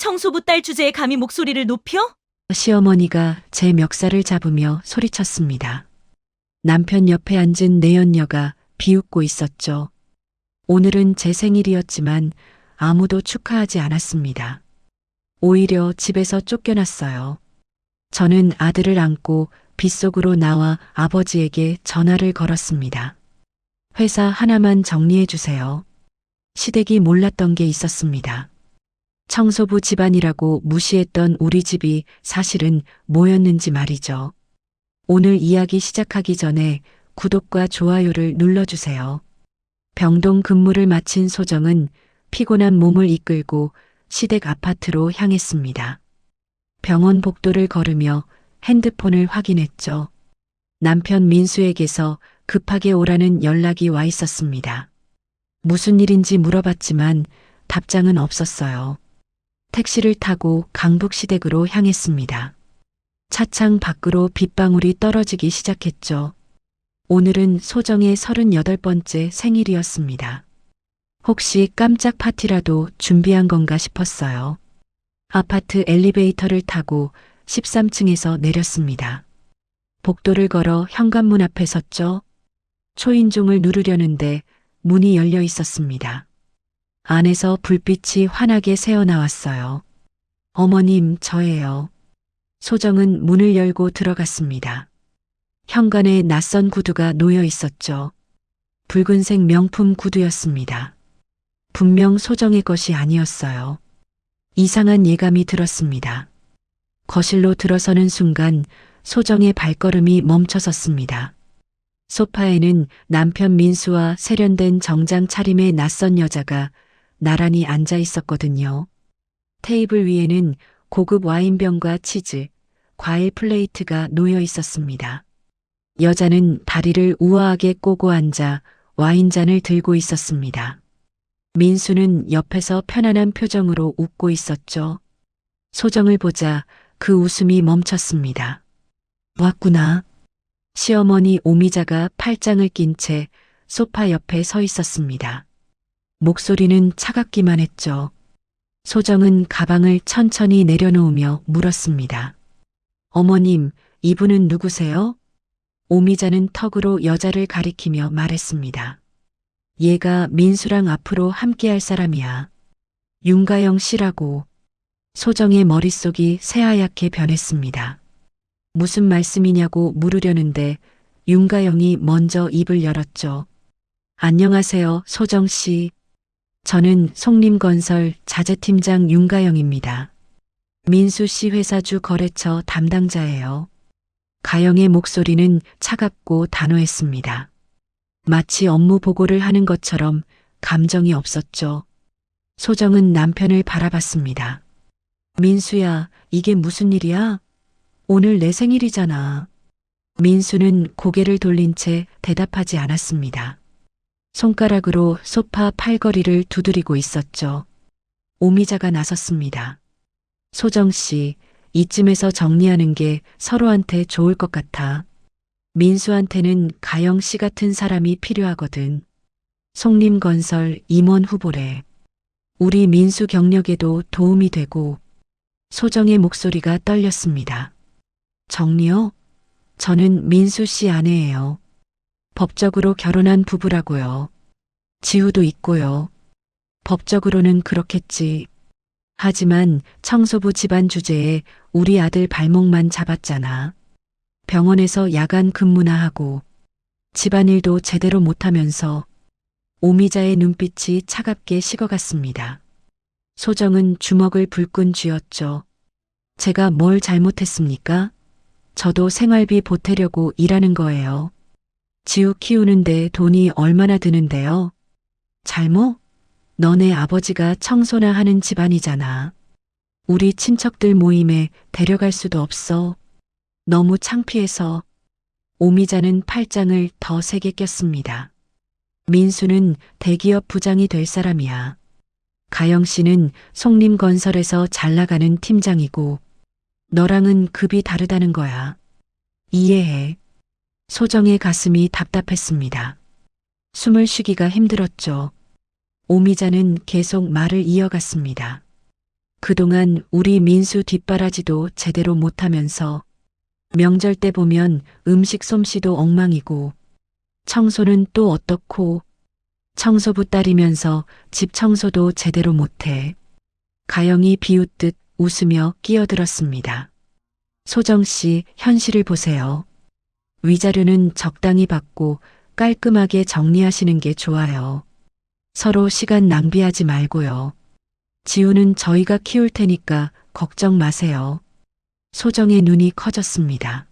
청소부 딸 주제에 감히 목소리를 높여? 시어머니가 제 멱살을 잡으며 소리쳤습니다. 남편 옆에 앉은 내연녀가 비웃고 있었죠. 오늘은 제 생일이었지만 아무도 축하하지 않았습니다. 오히려 집에서 쫓겨났어요. 저는 아들을 안고 빗속으로 나와 아버지에게 전화를 걸었습니다. 회사 하나만 정리해 주세요. 시댁이 몰랐던 게 있었습니다. 청소부 집안이라고 무시했던 우리 집이 사실은 뭐였는지 말이죠. 오늘 이야기 시작하기 전에 구독과 좋아요를 눌러주세요. 병동 근무를 마친 소정은 피곤한 몸을 이끌고 시댁 아파트로 향했습니다. 병원 복도를 걸으며 핸드폰을 확인했죠. 남편 민수에게서 급하게 오라는 연락이 와 있었습니다. 무슨 일인지 물어봤지만 답장은 없었어요. 택시를 타고 강북시댁으로 향했습니다. 차창 밖으로 빗방울이 떨어지기 시작했죠. 오늘은 소정의 38번째 생일이었습니다. 혹시 깜짝 파티라도 준비한 건가 싶었어요. 아파트 엘리베이터를 타고 13층에서 내렸습니다. 복도를 걸어 현관문 앞에 섰죠. 초인종을 누르려는데 문이 열려 있었습니다. 안에서 불빛이 환하게 새어나왔어요. 어머님, 저예요. 소정은 문을 열고 들어갔습니다. 현관에 낯선 구두가 놓여 있었죠. 붉은색 명품 구두였습니다. 분명 소정의 것이 아니었어요. 이상한 예감이 들었습니다. 거실로 들어서는 순간 소정의 발걸음이 멈춰섰습니다. 소파에는 남편 민수와 세련된 정장 차림의 낯선 여자가 나란히 앉아 있었거든요. 테이블 위에는 고급 와인병과 치즈, 과일 플레이트가 놓여 있었습니다. 여자는 다리를 우아하게 꼬고 앉아 와인잔을 들고 있었습니다. 민수는 옆에서 편안한 표정으로 웃고 있었죠. 소정을 보자 그 웃음이 멈췄습니다. 왔구나. 시어머니 오미자가 팔짱을 낀 채 소파 옆에 서 있었습니다. 목소리는 차갑기만 했죠. 소정은 가방을 천천히 내려놓으며 물었습니다. 어머님, 이분은 누구세요? 오미자는 턱으로 여자를 가리키며 말했습니다. 얘가 민수랑 앞으로 함께할 사람이야. 윤가영 씨라고. 소정의 머릿속이 새하얗게 변했습니다. 무슨 말씀이냐고 물으려는데 윤가영이 먼저 입을 열었죠. 안녕하세요, 소정 씨. 저는 송림건설 자재팀장 윤가영입니다. 민수 씨 회사주 거래처 담당자예요. 가영의 목소리는 차갑고 단호했습니다. 마치 업무 보고를 하는 것처럼 감정이 없었죠. 소정은 남편을 바라봤습니다. 민수야, 이게 무슨 일이야? 오늘 내 생일이잖아. 민수는 고개를 돌린 채 대답하지 않았습니다. 손가락으로 소파 팔걸이를 두드리고 있었죠. 오미자가 나섰습니다. 소정 씨, 이쯤에서 정리하는 게 서로한테 좋을 것 같아. 민수한테는 가영 씨 같은 사람이 필요하거든. 송림건설 임원 후보래. 우리 민수 경력에도 도움이 되고. 소정의 목소리가 떨렸습니다. 정리요? 저는 민수 씨 아내예요. 법적으로 결혼한 부부라고요. 지우도 있고요. 법적으로는 그렇겠지. 하지만 청소부 집안 주제에 우리 아들 발목만 잡았잖아. 병원에서 야간 근무나 하고 집안일도 제대로 못하면서. 오미자의 눈빛이 차갑게 식어갔습니다. 소정은 주먹을 불끈 쥐었죠. 제가 뭘 잘못했습니까? 저도 생활비 보태려고 일하는 거예요. 지우 키우는데 돈이 얼마나 드는데요? 잘못? 너네 아버지가 청소나 하는 집안이잖아. 우리 친척들 모임에 데려갈 수도 없어. 너무 창피해서. 오미자는 팔짱을 더 세게 꼈습니다. 민수는 대기업 부장이 될 사람이야. 가영 씨는 송림건설에서 잘 나가는 팀장이고 너랑은 급이 다르다는 거야. 이해해. 소정의 가슴이 답답했습니다. 숨을 쉬기가 힘들었죠. 오미자는 계속 말을 이어갔습니다. 그동안 우리 민수 뒷바라지도 제대로 못하면서 명절 때 보면 음식 솜씨도 엉망이고 청소는 또 어떻고 청소부 딸이면서 집 청소도 제대로 못해. 가영이 비웃듯 웃으며 끼어들었습니다. 소정 씨, 현실을 보세요. 위자료는 적당히 받고 깔끔하게 정리하시는 게 좋아요. 서로 시간 낭비하지 말고요. 지우는 저희가 키울 테니까 걱정 마세요. 소정의 눈이 커졌습니다.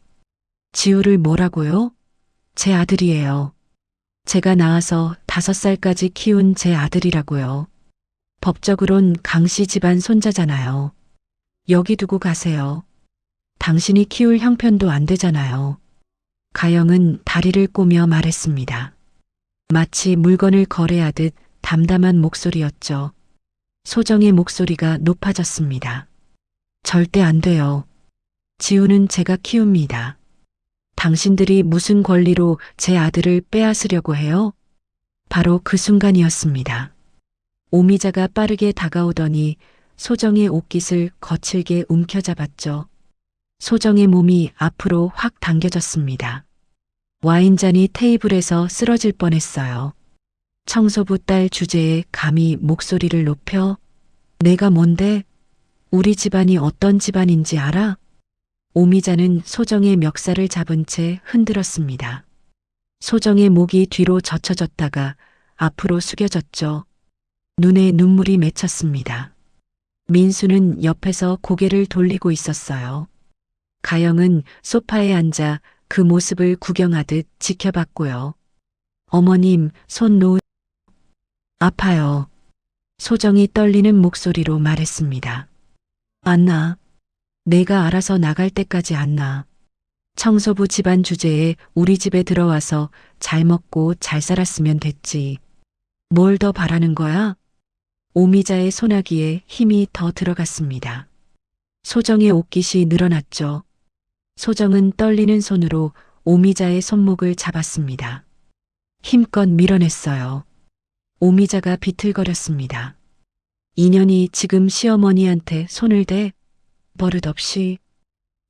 지우를 뭐라고요? 제 아들이에요. 제가 낳아서 5살까지 키운 제 아들이라고요. 법적으론 강씨 집안 손자잖아요. 여기 두고 가세요. 당신이 키울 형편도 안 되잖아요. 가영은 다리를 꼬며 말했습니다. 마치 물건을 거래하듯 담담한 목소리였죠. 소정의 목소리가 높아졌습니다. 절대 안 돼요. 지우는 제가 키웁니다. 당신들이 무슨 권리로 제 아들을 빼앗으려고 해요? 바로 그 순간이었습니다. 오미자가 빠르게 다가오더니 소정의 옷깃을 거칠게 움켜잡았죠. 소정의 몸이 앞으로 확 당겨졌습니다. 와인잔이 테이블에서 쓰러질 뻔했어요. 청소부 딸 주제에 감히 목소리를 높여 내가 뭔데? 우리 집안이 어떤 집안인지 알아? 오미자는 소정의 멱살을 잡은 채 흔들었습니다. 소정의 목이 뒤로 젖혀졌다가 앞으로 숙여졌죠. 눈에 눈물이 맺혔습니다. 민수는 옆에서 고개를 돌리고 있었어요. 가영은 소파에 앉아 그 모습을 구경하듯 지켜봤고요. 어머님, 손 놓으... 아파요. 소정이 떨리는 목소리로 말했습니다. 안 나. 내가 알아서 나갈 때까지 안 나. 청소부 집안 주제에 우리 집에 들어와서 잘 먹고 잘 살았으면 됐지. 뭘 더 바라는 거야? 오미자의 소나기에 힘이 더 들어갔습니다. 소정의 옷깃이 늘어났죠. 소정은 떨리는 손으로 오미자의 손목을 잡았습니다. 힘껏 밀어냈어요. 오미자가 비틀거렸습니다. 인연이 지금 시어머니한테 손을 대? 버릇없이.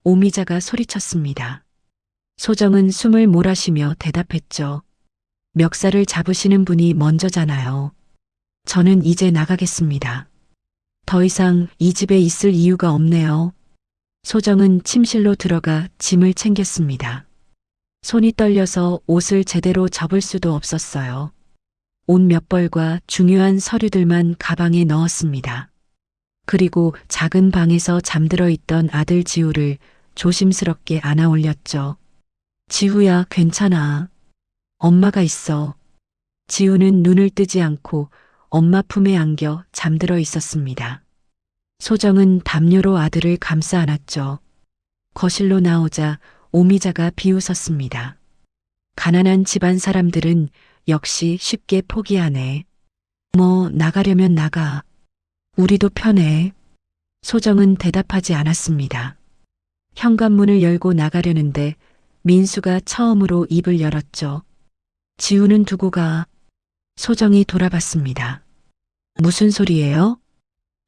오미자가 소리쳤습니다. 소정은 숨을 몰아쉬며 대답했죠. 멱살을 잡으시는 분이 먼저잖아요. 저는 이제 나가겠습니다. 더 이상 이 집에 있을 이유가 없네요. 소정은 침실로 들어가 짐을 챙겼습니다. 손이 떨려서 옷을 제대로 접을 수도 없었어요. 옷 몇 벌과 중요한 서류들만 가방에 넣었습니다. 그리고 작은 방에서 잠들어 있던 아들 지우를 조심스럽게 안아 올렸죠. 지우야, 괜찮아. 엄마가 있어. 지우는 눈을 뜨지 않고 엄마 품에 안겨 잠들어 있었습니다. 소정은 담요로 아들을 감싸 안았죠. 거실로 나오자 오미자가 비웃었습니다. 가난한 집안 사람들은 역시 쉽게 포기하네. 뭐 나가려면 나가. 우리도 편해. 소정은 대답하지 않았습니다. 현관문을 열고 나가려는데 민수가 처음으로 입을 열었죠. 지우는 두고 가. 소정이 돌아봤습니다. 무슨 소리예요?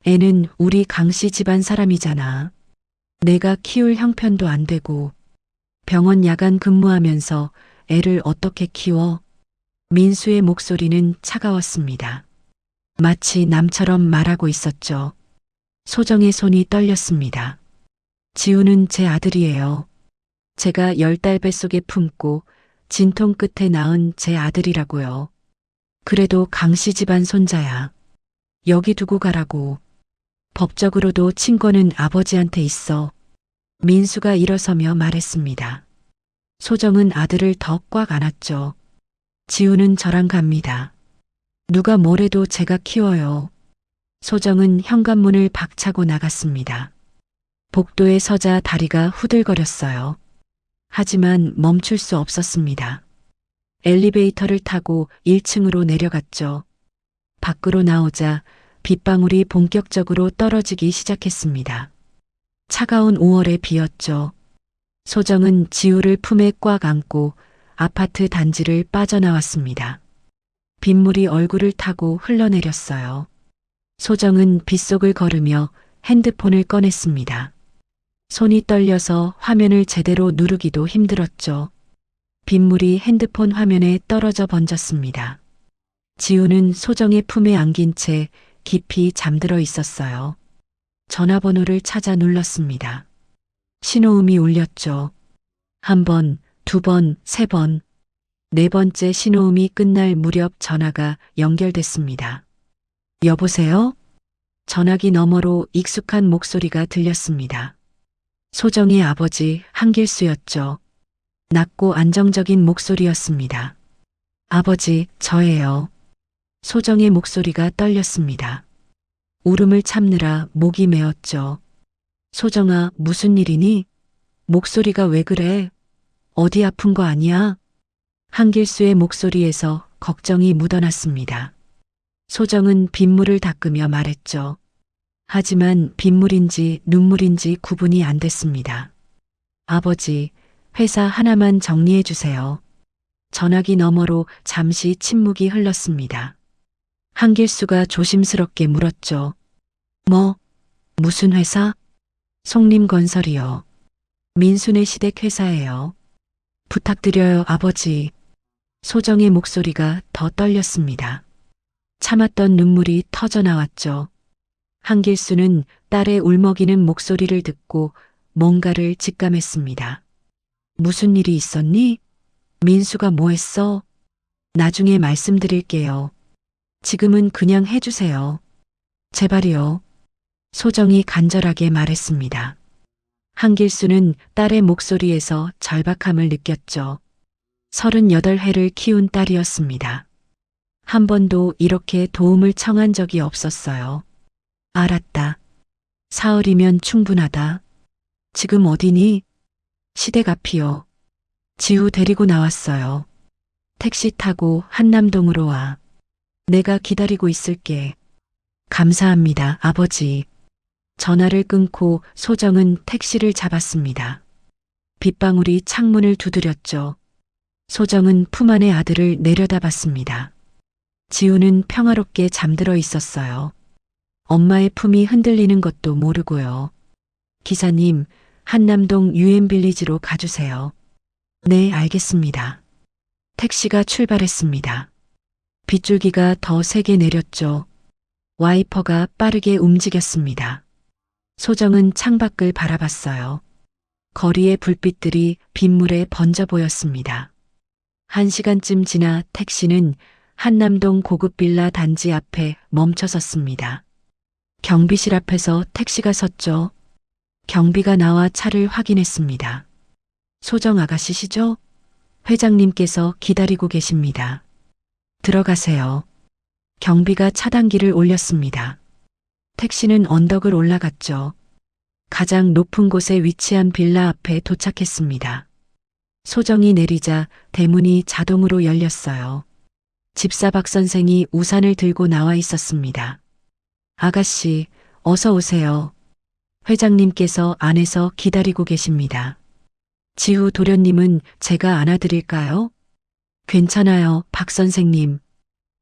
애는 우리 강씨 집안 사람이잖아. 내가 키울 형편도 안 되고 병원 야간 근무하면서 애를 어떻게 키워? 민수의 목소리는 차가웠습니다. 마치 남처럼 말하고 있었죠. 소정의 손이 떨렸습니다. 지우는 제 아들이에요. 제가 10달 뱃속에 품고 진통 끝에 낳은 제 아들이라고요. 그래도 강씨 집안 손자야. 여기 두고 가라고. 법적으로도 친권은 아버지한테 있어. 민수가 일어서며 말했습니다. 소정은 아들을 더 꽉 안았죠. 지우는 저랑 갑니다. 누가 뭐래도 제가 키워요. 소정은 현관문을 박차고 나갔습니다. 복도에 서자 다리가 후들거렸어요. 하지만 멈출 수 없었습니다. 엘리베이터를 타고 1층으로 내려갔죠. 밖으로 나오자 빗방울이 본격적으로 떨어지기 시작했습니다. 차가운 5월에 비었죠. 소정은 지우를 품에 꽉 안고 아파트 단지를 빠져나왔습니다. 빗물이 얼굴을 타고 흘러내렸어요. 소정은 빗속을 걸으며 핸드폰을 꺼냈습니다. 손이 떨려서 화면을 제대로 누르기도 힘들었죠. 빗물이 핸드폰 화면에 떨어져 번졌습니다. 지우는 소정의 품에 안긴 채 깊이 잠들어 있었어요. 전화번호를 찾아 눌렀습니다. 신호음이 울렸죠. 한 번, 두 번, 세 번. 네 번째 신호음이 끝날 무렵 전화가 연결됐습니다. 여보세요? 전화기 너머로 익숙한 목소리가 들렸습니다. 소정의 아버지 한길수였죠. 낮고 안정적인 목소리였습니다. 아버지, 저예요. 소정의 목소리가 떨렸습니다. 울음을 참느라 목이 메었죠. 소정아, 무슨 일이니? 목소리가 왜 그래? 어디 아픈 거 아니야? 한길수의 목소리에서 걱정이 묻어났습니다. 소정은 빗물을 닦으며 말했죠. 하지만 빗물인지 눈물인지 구분이 안 됐습니다. 아버지, 회사 하나만 정리해 주세요. 전화기 너머로 잠시 침묵이 흘렀습니다. 한길수가 조심스럽게 물었죠. 무슨 회사? 송림건설이요. 민수네 시댁 회사예요. 부탁드려요, 아버지. 소정의 목소리가 더 떨렸습니다. 참았던 눈물이 터져 나왔죠. 한길수는 딸의 울먹이는 목소리를 듣고 뭔가를 직감했습니다. 무슨 일이 있었니? 민수가 뭐 했어? 나중에 말씀드릴게요. 지금은 그냥 해주세요. 제발이요. 소정이 간절하게 말했습니다. 한길수는 딸의 목소리에서 절박함을 느꼈죠. 38회를 키운 딸이었습니다. 한 번도 이렇게 도움을 청한 적이 없었어요. 알았다. 사흘이면 충분하다. 지금 어디니? 시댁 앞이요. 지우 데리고 나왔어요. 택시 타고 한남동으로 와. 내가 기다리고 있을게. 감사합니다, 아버지. 전화를 끊고 소정은 택시를 잡았습니다. 빗방울이 창문을 두드렸죠. 소정은 품 안의 아들을 내려다봤습니다. 지우는 평화롭게 잠들어 있었어요. 엄마의 품이 흔들리는 것도 모르고요. 기사님, 한남동 유엔빌리지로 가주세요. 네, 알겠습니다. 택시가 출발했습니다. 빗줄기가 더 세게 내렸죠. 와이퍼가 빠르게 움직였습니다. 소정은 창밖을 바라봤어요. 거리의 불빛들이 빗물에 번져 보였습니다. 1시간쯤 지나 택시는 한남동 고급 빌라 단지 앞에 멈춰 섰습니다. 경비실 앞에서 택시가 섰죠. 경비가 나와 차를 확인했습니다. 소정 아가씨시죠? 회장님께서 기다리고 계십니다. 들어가세요. 경비가 차단기를 올렸습니다. 택시는 언덕을 올라갔죠. 가장 높은 곳에 위치한 빌라 앞에 도착했습니다. 소정이 내리자 대문이 자동으로 열렸어요. 집사 박 선생이 우산을 들고 나와 있었습니다. 아가씨, 어서 오세요. 회장님께서 안에서 기다리고 계십니다. 지우 도련님은 제가 안아드릴까요? 괜찮아요, 박 선생님.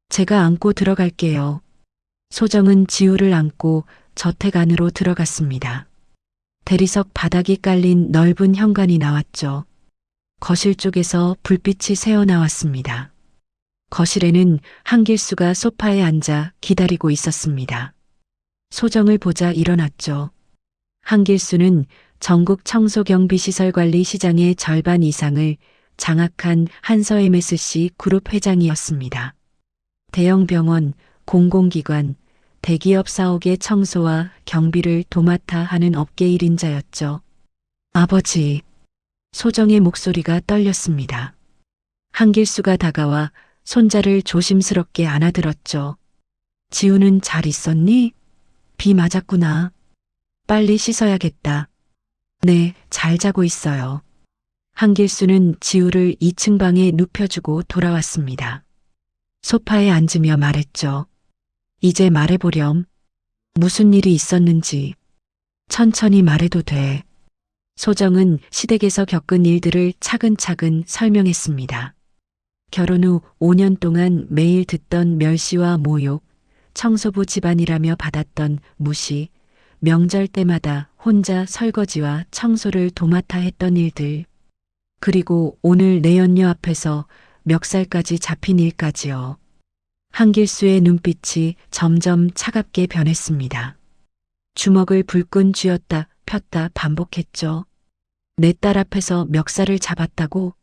제가 안고 들어갈게요. 소정은 지우를 안고 저택 안으로 들어갔습니다. 대리석 바닥이 깔린 넓은 현관이 나왔죠. 거실 쪽에서 불빛이 새어나왔습니다. 거실에는 한길수가 소파에 앉아 기다리고 있었습니다. 소정을 보자 일어났죠. 한길수는 전국 청소경비시설관리 시장의 절반 이상을 장악한 한서 MSC 그룹 회장이었습니다. 대형 병원, 공공기관, 대기업 사옥의 청소와 경비를 도맡아 하는 업계 1인자였죠. 아버지, 소정의 목소리가 떨렸습니다. 한길수가 다가와 손자를 조심스럽게 안아들었죠. 지우는 잘 있었니? 비 맞았구나. 빨리 씻어야겠다. 네, 잘 자고 있어요. 한길수는 지우를 2층 방에 눕혀주고 돌아왔습니다. 소파에 앉으며 말했죠. 이제 말해보렴. 무슨 일이 있었는지. 천천히 말해도 돼. 소정은 시댁에서 겪은 일들을 차근차근 설명했습니다. 결혼 후 5년 동안 매일 듣던 멸시와 모욕, 청소부 집안이라며 받았던 무시, 명절 때마다 혼자 설거지와 청소를 도맡아 했던 일들. 그리고 오늘 내연녀 앞에서 멱살까지 잡힌 일까지요. 한길수의 눈빛이 점점 차갑게 변했습니다. 주먹을 불끈 쥐었다 폈다 반복했죠. 내 딸 앞에서 멱살을 잡았다고?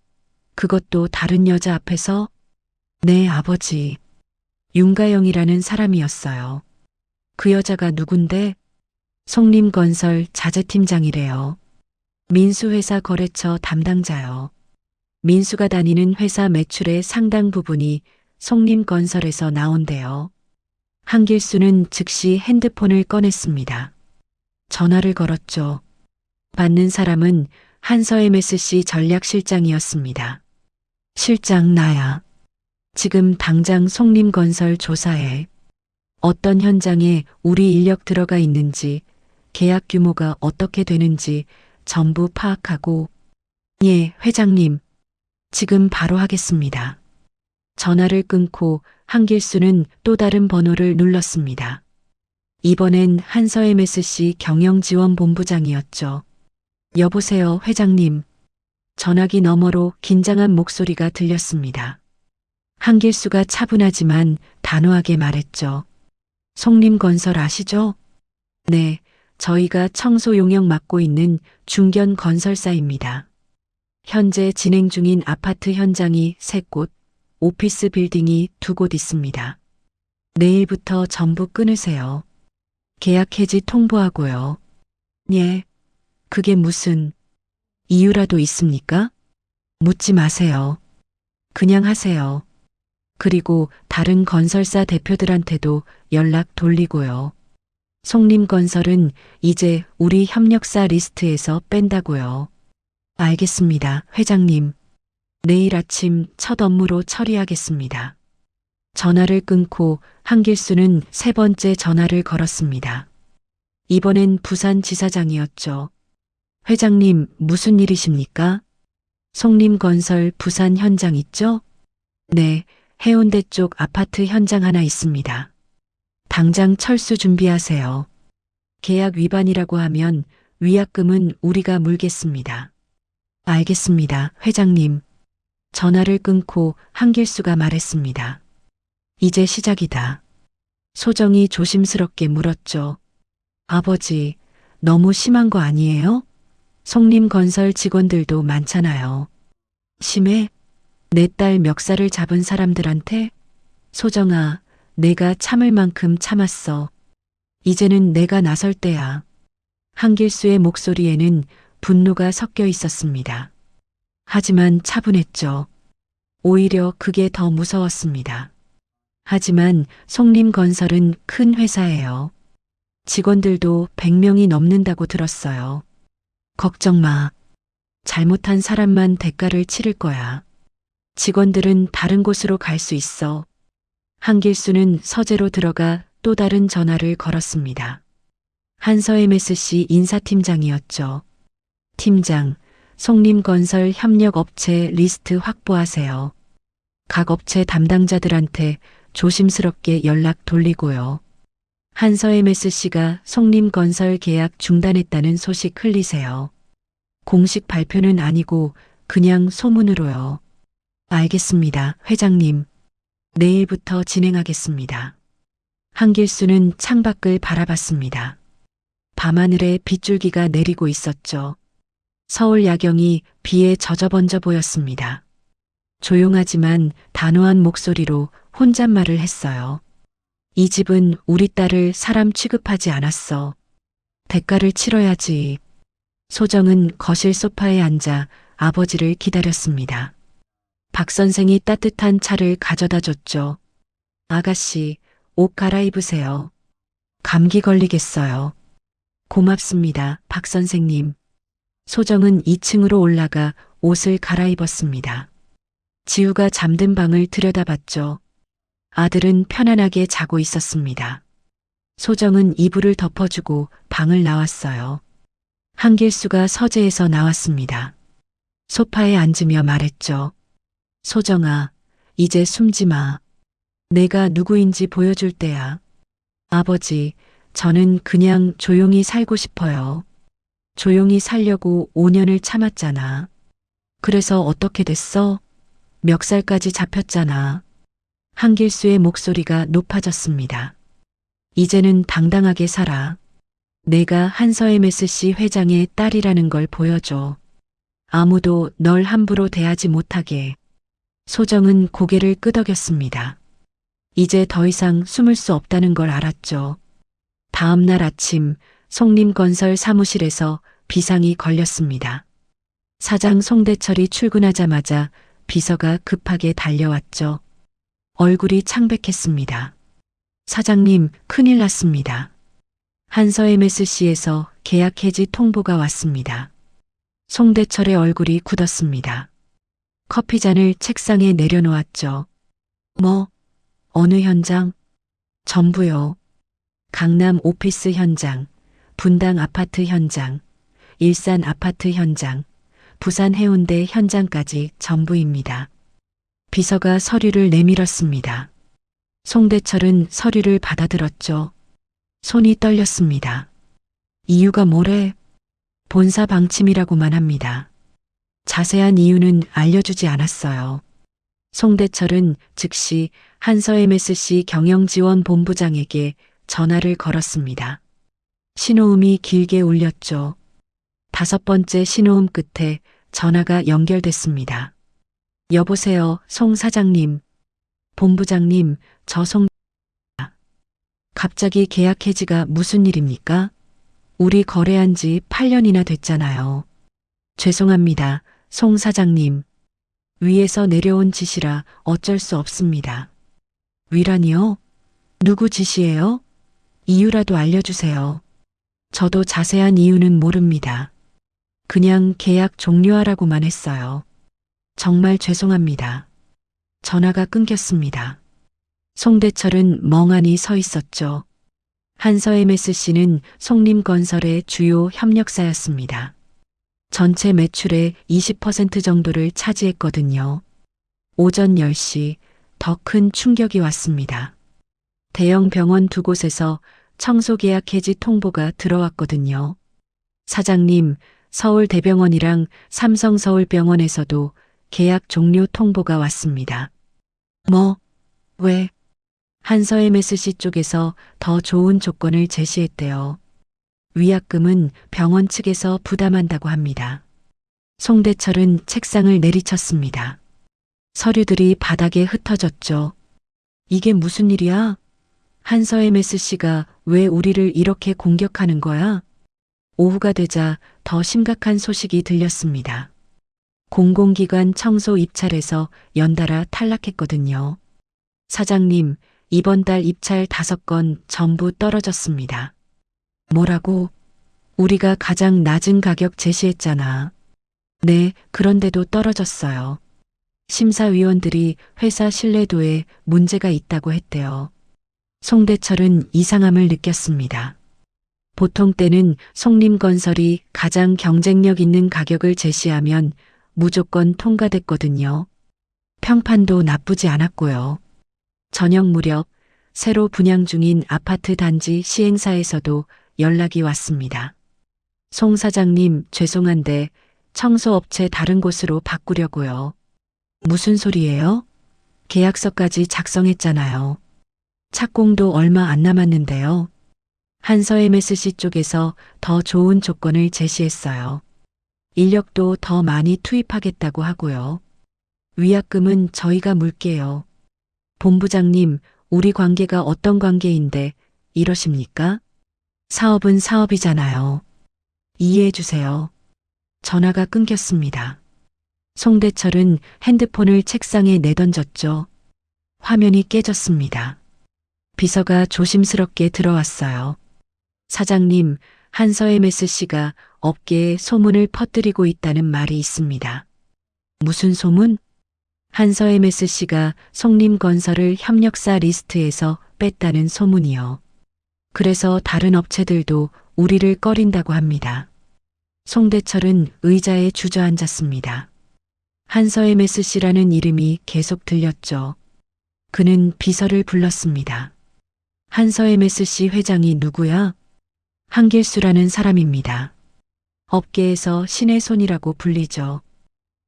그것도 다른 여자 앞에서? 내 아버지. 윤가영이라는 사람이었어요. 그 여자가 누군데? 송림건설 자재팀장이래요. 민수회사 거래처 담당자요. 민수가 다니는 회사 매출의 상당 부분이 송림건설에서 나온대요. 한길수는 즉시 핸드폰을 꺼냈습니다. 전화를 걸었죠. 받는 사람은 한서 MSC 전략실장이었습니다. 실장 나야. 지금 당장 송림건설 조사해. 어떤 현장에 우리 인력 들어가 있는지, 계약 규모가 어떻게 되는지 전부 파악하고. 예, 회장님. 지금 바로 하겠습니다. 전화를 끊고 한길수는 또 다른 번호를 눌렀습니다. 이번엔 한서 MSC 경영지원본부장이었죠. 여보세요, 회장님. 전화기 너머로 긴장한 목소리가 들렸습니다. 한길수가 차분하지만 단호하게 말했죠. 송림건설 아시죠? 네, 저희가 청소 용역 맡고 있는 중견 건설사입니다. 현재 진행 중인 아파트 현장이 3곳, 오피스 빌딩이 2곳 있습니다. 내일부터 전부 끊으세요. 계약 해지 통보하고요. 예, 그게 무슨 이유라도 있습니까? 묻지 마세요. 그냥 하세요. 그리고 다른 건설사 대표들한테도 연락 돌리고요. 송림건설은 이제 우리 협력사 리스트에서 뺀다고요. 알겠습니다, 회장님. 내일 아침 첫 업무로 처리하겠습니다. 전화를 끊고 한길수는 3번째 전화를 걸었습니다. 이번엔 부산지사장이었죠. 회장님, 무슨 일이십니까? 송림건설 부산 현장 있죠? 네, 해운대 쪽 아파트 현장 하나 있습니다. 당장 철수 준비하세요. 계약 위반이라고 하면 위약금은 우리가 물겠습니다. 알겠습니다, 회장님. 전화를 끊고 한길수가 말했습니다. 이제 시작이다. 소정이 조심스럽게 물었죠. 아버지, 너무 심한 거 아니에요? 송림건설 직원들도 많잖아요. 심해? 내 딸 멱살을 잡은 사람들한테? 소정아, 내가 참을 만큼 참았어. 이제는 내가 나설 때야. 한길수의 목소리에는 분노가 섞여 있었습니다. 하지만 차분했죠. 오히려 그게 더 무서웠습니다. 하지만 송림건설은 큰 회사예요. 직원들도 100명이 넘는다고 들었어요. 걱정 마. 잘못한 사람만 대가를 치를 거야. 직원들은 다른 곳으로 갈 수 있어. 한길수는 서재로 들어가 또 다른 전화를 걸었습니다. 한서 MSC 인사팀장이었죠. 팀장, 송림건설 협력업체 리스트 확보하세요. 각 업체 담당자들한테 조심스럽게 연락 돌리고요. 한서 MSC가 송림건설 계약 중단했다는 소식 흘리세요. 공식 발표는 아니고 그냥 소문으로요. 알겠습니다, 회장님. 내일부터 진행하겠습니다. 한길수는 창밖을 바라봤습니다. 밤하늘에 빗줄기가 내리고 있었죠. 서울 야경이 비에 젖어번져 보였습니다. 조용하지만 단호한 목소리로 혼잣말을 했어요. 이 집은 우리 딸을 사람 취급하지 않았어. 대가를 치러야지. 소정은 거실 소파에 앉아 아버지를 기다렸습니다. 박 선생이 따뜻한 차를 가져다 줬죠. 아가씨, 옷 갈아입으세요. 감기 걸리겠어요. 고맙습니다, 박 선생님. 소정은 2층으로 올라가 옷을 갈아입었습니다. 지우가 잠든 방을 들여다봤죠. 아들은 편안하게 자고 있었습니다. 소정은 이불을 덮어주고 방을 나왔어요. 한길수가 서재에서 나왔습니다. 소파에 앉으며 말했죠. 소정아, 이제 숨지 마. 내가 누구인지 보여줄 때야. 아버지, 저는 그냥 조용히 살고 싶어요. 조용히 살려고 5년을 참았잖아. 그래서 어떻게 됐어? 멱살까지 잡혔잖아. 한길수의 목소리가 높아졌습니다. 이제는 당당하게 살아. 내가 한서 MSC 회장의 딸이라는 걸 보여줘. 아무도 널 함부로 대하지 못하게. 소정은 고개를 끄덕였습니다. 이제 더 이상 숨을 수 없다는 걸 알았죠. 다음 날 아침 송림건설 사무실에서 비상이 걸렸습니다. 사장 송대철이 출근하자마자 비서가 급하게 달려왔죠. 얼굴이 창백했습니다. 사장님, 큰일 났습니다. 한서 MSC에서 계약 해지 통보가 왔습니다. 송대철의 얼굴이 굳었습니다. 커피잔을 책상에 내려놓았죠. 뭐, 어느 현장? 전부요. 강남 오피스 현장, 분당 아파트 현장, 일산 아파트 현장, 부산 해운대 현장까지 전부입니다. 비서가 서류를 내밀었습니다. 송대철은 서류를 받아들었죠. 손이 떨렸습니다. 이유가 뭐래? 본사 방침이라고만 합니다. 자세한 이유는 알려주지 않았어요. 송대철은 즉시 한서 MSC 경영지원본부장에게 전화를 걸었습니다. 신호음이 길게 울렸죠. 5번째 신호음 끝에 전화가 연결됐습니다. 여보세요, 송 사장님. 본부장님, 저 송. 갑자기 계약 해지가 무슨 일입니까? 우리 거래한 지 8년이나 됐잖아요. 죄송합니다, 송 사장님. 위에서 내려온 지시라 어쩔 수 없습니다. 위라니요? 누구 지시예요? 이유라도 알려주세요. 저도 자세한 이유는 모릅니다. 그냥 계약 종료하라고만 했어요. 정말 죄송합니다. 전화가 끊겼습니다. 송대철은 멍하니 서 있었죠. 한서 MSC는 송림건설의 주요 협력사였습니다. 전체 매출의 20% 정도를 차지했거든요. 오전 10시 더 큰 충격이 왔습니다. 대형 병원 2곳에서 청소계약 해지 통보가 들어왔거든요. 사장님, 서울대병원이랑 삼성서울병원에서도 계약 종료 통보가 왔습니다. 뭐, 왜? 한서 MSC 쪽에서 더 좋은 조건을 제시했대요. 위약금은 병원 측에서 부담한다고 합니다. 송대철은 책상을 내리쳤습니다. 서류들이 바닥에 흩어졌죠. 이게 무슨 일이야? 한서 MSC가 왜 우리를 이렇게 공격하는 거야? 오후가 되자 더 심각한 소식이 들렸습니다. 공공기관 청소 입찰에서 연달아 탈락했거든요. 사장님, 이번 달 입찰 5건 전부 떨어졌습니다. 뭐라고? 우리가 가장 낮은 가격 제시했잖아. 네, 그런데도 떨어졌어요. 심사위원들이 회사 신뢰도에 문제가 있다고 했대요. 송대철은 이상함을 느꼈습니다. 보통 때는 송림건설이 가장 경쟁력 있는 가격을 제시하면 무조건 통과됐거든요. 평판도 나쁘지 않았고요. 저녁 무렵 새로 분양 중인 아파트 단지 시행사에서도 연락이 왔습니다. 송 사장님, 죄송한데 청소업체 다른 곳으로 바꾸려고요. 무슨 소리예요? 계약서까지 작성했잖아요. 착공도 얼마 안 남았는데요. 한서 MSC 쪽에서 더 좋은 조건을 제시했어요. 인력도 더 많이 투입하겠다고 하고요. 위약금은 저희가 물게요. 본부장님, 우리 관계가 어떤 관계인데 이러십니까? 사업은 사업이잖아요. 이해해 주세요. 전화가 끊겼습니다. 송대철은 핸드폰을 책상에 내던졌죠. 화면이 깨졌습니다. 비서가 조심스럽게 들어왔어요. 사장님, 한서 MSC가 업계에 소문을 퍼뜨리고 있다는 말이 있습니다. 무슨 소문? 한서 MSC가 송림건설을 협력사 리스트에서 뺐다는 소문이요. 그래서 다른 업체들도 우리를 꺼린다고 합니다. 송대철은 의자에 주저앉았습니다. 한서 MSC라는 이름이 계속 들렸죠. 그는 비서를 불렀습니다. 한서 MSC 회장이 누구야? 한길수라는 사람입니다. 업계에서 신의 손이라고 불리죠.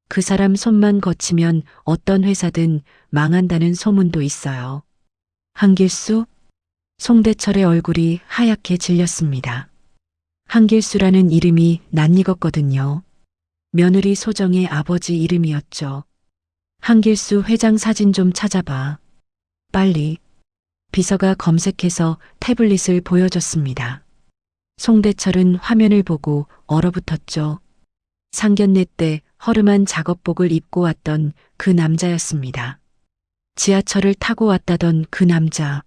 그 사람 손만 거치면 어떤 회사든 망한다는 소문도 있어요. 한길수? 송대철의 얼굴이 하얗게 질렸습니다. 한길수라는 이름이 낯익었거든요. 며느리 소정의 아버지 이름이었죠. 한길수 회장 사진 좀 찾아봐. 빨리. 비서가 검색해서 태블릿을 보여줬습니다. 송대철은 화면을 보고 얼어붙었죠. 상견례 때 허름한 작업복을 입고 왔던 그 남자였습니다. 지하철을 타고 왔다던 그 남자.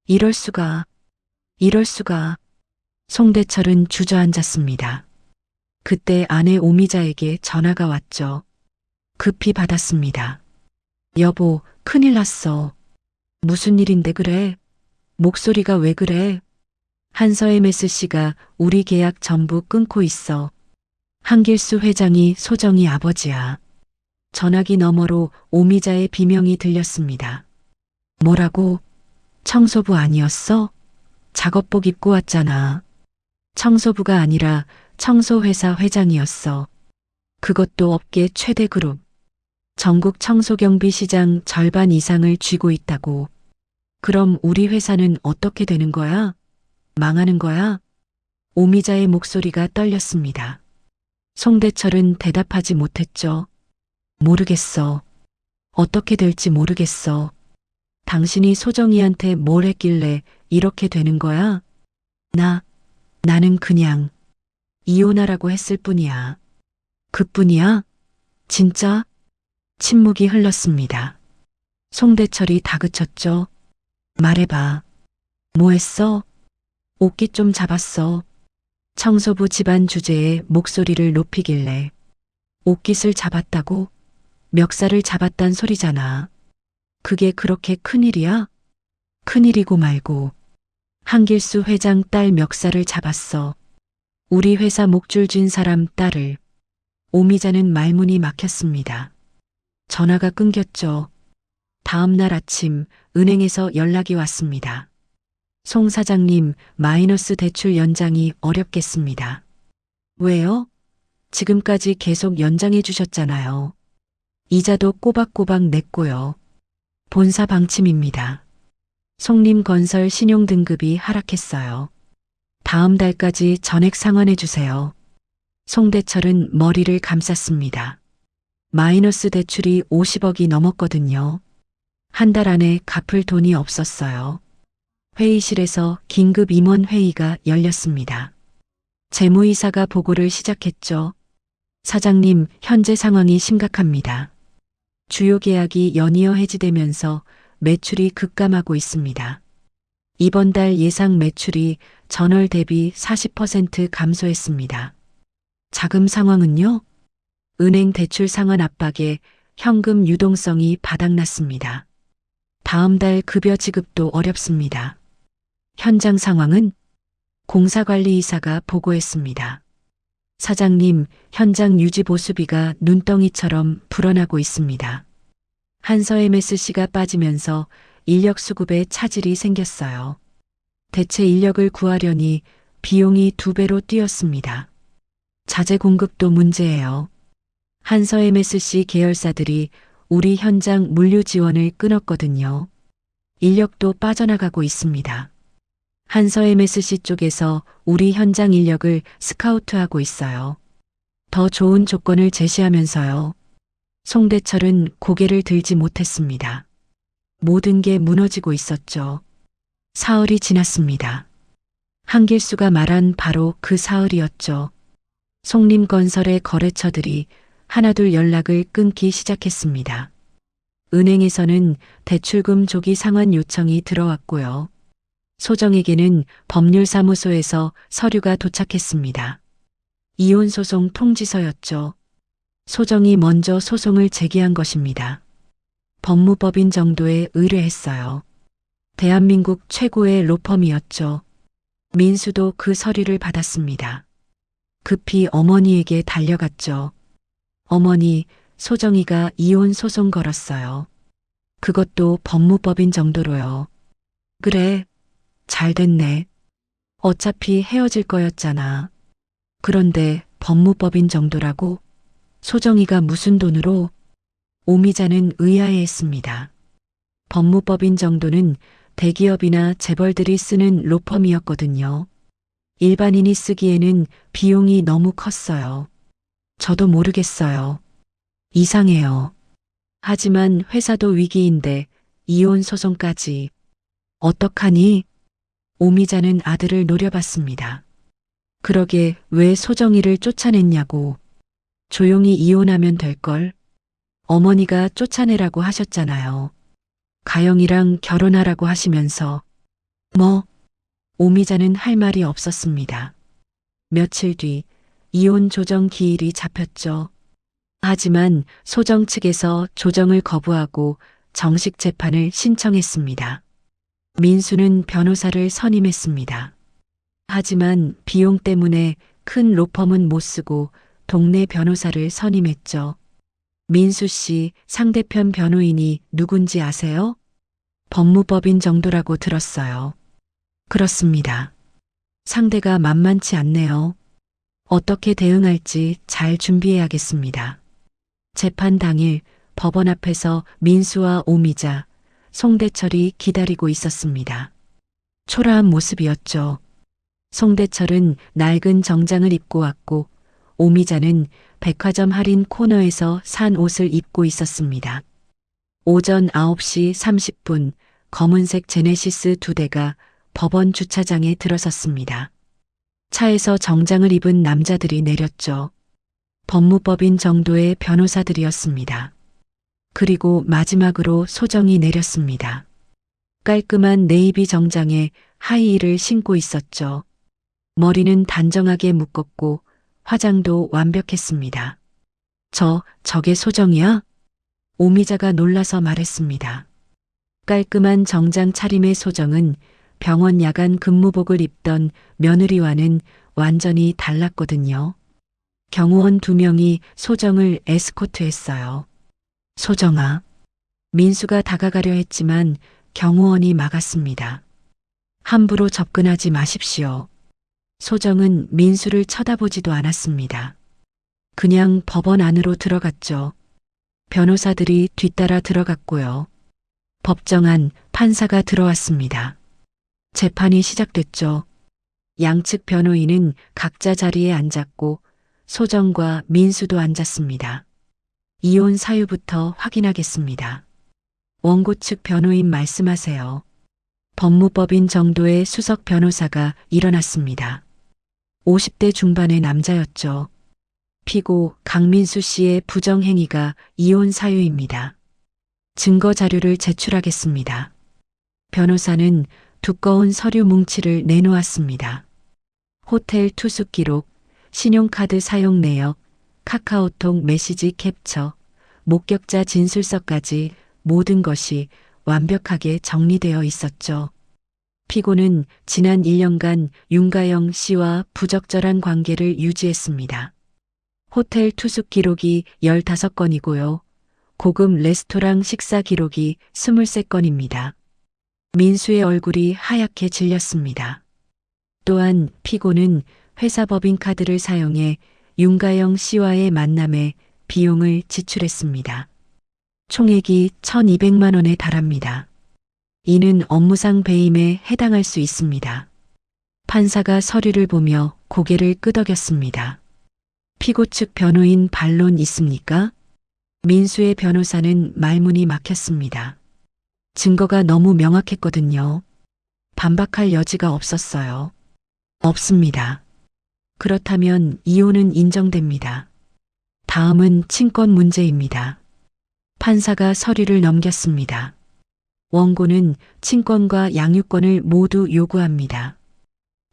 이럴 수가. 송대철은 주저앉았습니다. 그때 아내 오미자에게 전화가 왔죠. 급히 받았습니다. 여보, 큰일 났어. 무슨 일인데 그래? 목소리가 왜 그래? 한서 MSC가 우리 계약 전부 끊고 있어. 한길수 회장이 소정이 아버지야. 전화기 너머로 오미자의 비명이 들렸습니다. 뭐라고? 청소부 아니었어? 작업복 입고 왔잖아. 청소부가 아니라 청소회사 회장이었어. 그것도 업계 최대 그룹. 전국 청소경비 시장 절반 이상을 쥐고 있다고. 그럼 우리 회사는 어떻게 되는 거야? 망하는 거야? 오미자의 목소리가 떨렸습니다. 송대철은 대답하지 못했죠. 모르겠어. 어떻게 될지 모르겠어. 당신이 소정이한테 뭘 했길래 이렇게 되는 거야? 나는 그냥 이혼하라고 했을 뿐이야. 그뿐이야? 진짜? 침묵이 흘렀습니다. 송대철이 다그쳤죠. 말해봐. 뭐 했어? 옷깃 좀 잡았어. 청소부 집안 주제에 목소리를 높이길래. 옷깃을 잡았다고? 멱살을 잡았단 소리잖아. 그게 그렇게 큰일이야? 큰일이고 말고. 한길수 회장 딸 멱살을 잡았어. 우리 회사 목줄 쥔 사람 딸을. 오미자는 말문이 막혔습니다. 전화가 끊겼죠. 다음 날 아침 은행에서 연락이 왔습니다. 송 사장님, 마이너스 대출 연장이 어렵겠습니다. 왜요? 지금까지 계속 연장해 주셨잖아요. 이자도 꼬박꼬박 냈고요. 본사 방침입니다. 송림건설 신용등급이 하락했어요. 다음 달까지 전액 상환해 주세요. 송대철은 머리를 감쌌습니다. 마이너스 대출이 50억이 넘었거든요. 한 달 안에 갚을 돈이 없었어요. 회의실에서 긴급 임원 회의가 열렸습니다. 재무이사가 보고를 시작했죠. 사장님, 현재 상황이 심각합니다. 주요 계약이 연이어 해지되면서 매출이 급감하고 있습니다. 이번 달 예상 매출이 전월 대비 40% 감소했습니다. 자금 상황은요? 은행 대출 상환 압박에 현금 유동성이 바닥났습니다. 다음 달 급여 지급도 어렵습니다. 현장 상황은? 공사관리이사가 보고했습니다. 사장님, 현장 유지 보수비가 눈덩이처럼 불어나고 있습니다. 한서 MSC가 빠지면서 인력 수급에 차질이 생겼어요. 대체 인력을 구하려니 비용이 2배로 뛰었습니다. 자재 공급도 문제예요. 한서 MSC 계열사들이 우리 현장 물류 지원을 끊었거든요. 인력도 빠져나가고 있습니다. 한서 MSC 쪽에서 우리 현장 인력을 스카우트하고 있어요. 더 좋은 조건을 제시하면서요. 송대철은 고개를 들지 못했습니다. 모든 게 무너지고 있었죠. 사흘이 지났습니다. 한길수가 말한 바로 그 사흘이었죠. 송림건설의 거래처들이 하나둘 연락을 끊기 시작했습니다. 은행에서는 대출금 조기 상환 요청이 들어왔고요. 소정에게는 법률사무소에서 서류가 도착했습니다. 이혼소송 통지서였죠. 소정이 먼저 소송을 제기한 것입니다. 법무법인 정도에 의뢰했어요. 대한민국 최고의 로펌이었죠. 민수도 그 서류를 받았습니다. 급히 어머니에게 달려갔죠. 어머니, 소정이가 이혼 소송 걸었어요. 그것도 법무법인 정도로요. 그래, 잘 됐네. 어차피 헤어질 거였잖아. 그런데 법무법인 정도라고? 소정이가 무슨 돈으로? 오미자는 의아해했습니다. 법무법인 정도는 대기업이나 재벌들이 쓰는 로펌이었거든요. 일반인이 쓰기에는 비용이 너무 컸어요. 저도 모르겠어요. 이상해요. 하지만 회사도 위기인데 이혼 소송까지. 어떡하니? 오미자는 아들을 노려봤습니다. 그러게 왜 소정이를 쫓아냈냐고. 조용히 이혼하면 될걸. 어머니가 쫓아내라고 하셨잖아요. 가영이랑 결혼하라고 하시면서. 뭐? 오미자는 할 말이 없었습니다. 며칠 뒤 이혼 조정 기일이 잡혔죠. 하지만 소정 측에서 조정을 거부하고 정식 재판을 신청했습니다. 민수는 변호사를 선임했습니다. 하지만 비용 때문에 큰 로펌은 못 쓰고 동네 변호사를 선임했죠. 민수 씨 상대편 변호인이 누군지 아세요? 법무법인 정도라고 들었어요. 그렇습니다. 상대가 만만치 않네요. 어떻게 대응할지 잘 준비해야겠습니다. 재판 당일 법원 앞에서 민수와 오미자, 송대철이 기다리고 있었습니다. 초라한 모습이었죠. 송대철은 낡은 정장을 입고 왔고 오미자는 백화점 할인 코너에서 산 옷을 입고 있었습니다. 오전 9시 30분 검은색 제네시스 2대가 법원 주차장에 들어섰습니다. 차에서 정장을 입은 남자들이 내렸죠. 법무법인 정도의 변호사들이었습니다. 그리고 마지막으로 소정이 내렸습니다. 깔끔한 네이비 정장에 하이힐을 신고 있었죠. 머리는 단정하게 묶었고 화장도 완벽했습니다. 저게 소정이야? 오미자가 놀라서 말했습니다. 깔끔한 정장 차림의 소정은 병원 야간 근무복을 입던 며느리와는 완전히 달랐거든요. 경호원 2명이 소정을 에스코트했어요. 소정아. 민수가 다가가려 했지만 경호원이 막았습니다. 함부로 접근하지 마십시오. 소정은 민수를 쳐다보지도 않았습니다. 그냥 법원 안으로 들어갔죠. 변호사들이 뒤따라 들어갔고요. 법정 안 판사가 들어왔습니다. 재판이 시작됐죠. 양측 변호인은 각자 자리에 앉았고 소정과 민수도 앉았습니다. 이혼 사유부터 확인하겠습니다. 원고 측 변호인 말씀하세요. 법무법인 정도의 수석 변호사가 일어났습니다. 50대 중반의 남자였죠. 피고 강민수 씨의 부정행위가 이혼 사유입니다. 증거 자료를 제출하겠습니다. 변호사는 두꺼운 서류 뭉치를 내놓았습니다. 호텔 투숙 기록, 신용카드 사용 내역, 카카오톡 메시지 캡처, 목격자 진술서까지 모든 것이 완벽하게 정리되어 있었죠. 피고는 지난 1년간 윤가영 씨와 부적절한 관계를 유지했습니다. 호텔 투숙 기록이 15건이고요. 고급 레스토랑 식사 기록이 23건입니다. 민수의 얼굴이 하얗게 질렸습니다. 또한 피고는 회사 법인카드를 사용해 윤가영 씨와의 만남에 비용을 지출했습니다. 총액이 1,200만 원에 달합니다. 이는 업무상 배임에 해당할 수 있습니다. 판사가 서류를 보며 고개를 끄덕였습니다. 피고 측 변호인 반론 있습니까? 민수의 변호사는 말문이 막혔습니다. 증거가 너무 명확했거든요. 반박할 여지가 없었어요. 없습니다. 그렇다면 이혼은 인정됩니다. 다음은 친권 문제입니다. 판사가 서류를 넘겼습니다. 원고는 친권과 양육권을 모두 요구합니다.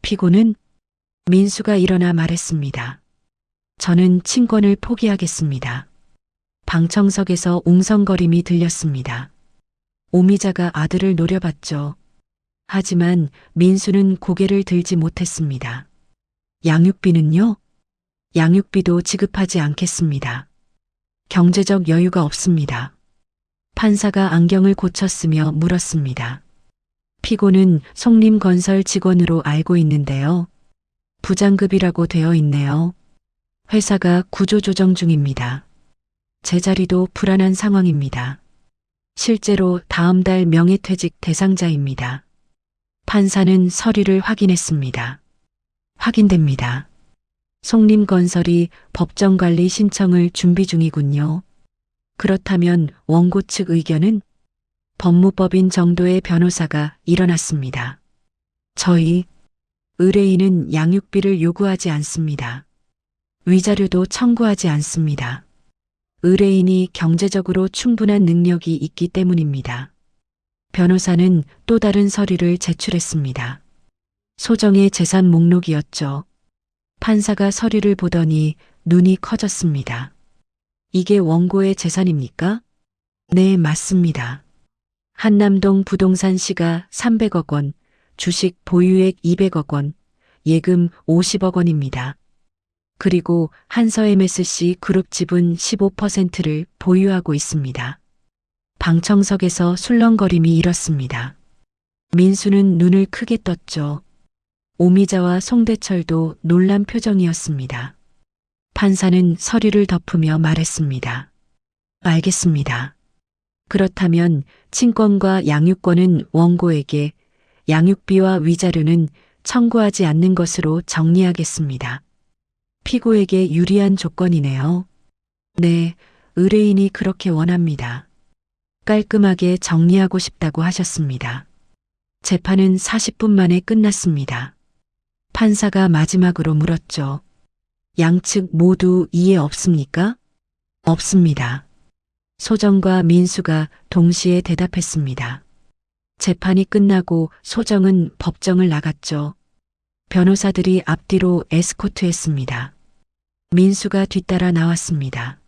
피고는 민수가 일어나 말했습니다. 저는 친권을 포기하겠습니다. 방청석에서 웅성거림이 들렸습니다. 오미자가 아들을 노려봤죠. 하지만 민수는 고개를 들지 못했습니다. 양육비는요? 양육비도 지급하지 않겠습니다. 경제적 여유가 없습니다. 판사가 안경을 고쳤으며 물었습니다. 피고는 송림건설 직원으로 알고 있는데요. 부장급이라고 되어 있네요. 회사가 구조조정 중입니다. 제 자리도 불안한 상황입니다. 실제로 다음 달 명예퇴직 대상자입니다. 판사는 서류를 확인했습니다. 확인됩니다. 송림건설이 법정관리 신청을 준비 중이군요. 그렇다면 원고 측 의견은? 법무법인 정도의 변호사가 일어났습니다. 저희 의뢰인은 양육비를 요구하지 않습니다. 위자료도 청구하지 않습니다. 의뢰인이 경제적으로 충분한 능력이 있기 때문입니다. 변호사는 또 다른 서류를 제출했습니다. 소정의 재산 목록이었죠. 판사가 서류를 보더니 눈이 커졌습니다. 이게 원고의 재산입니까? 네, 맞습니다. 한남동 부동산 시가 300억 원, 주식 보유액 200억 원, 예금 50억 원입니다. 그리고 한서 MSC 그룹 지분 15%를 보유하고 있습니다. 방청석에서 술렁거림이 일었습니다. 민수는 눈을 크게 떴죠. 오미자와 송대철도 놀란 표정이었습니다. 판사는 서류를 덮으며 말했습니다. 알겠습니다. 그렇다면 친권과 양육권은 원고에게, 양육비와 위자료는 청구하지 않는 것으로 정리하겠습니다. 피고에게 유리한 조건이네요. 네, 의뢰인이 그렇게 원합니다. 깔끔하게 정리하고 싶다고 하셨습니다. 재판은 40분 만에 끝났습니다. 판사가 마지막으로 물었죠. 양측 모두 이해 없습니까? 없습니다. 소정과 민수가 동시에 대답했습니다. 재판이 끝나고 소정은 법정을 나갔죠. 변호사들이 앞뒤로 에스코트했습니다. 민수가 뒤따라 나왔습니다.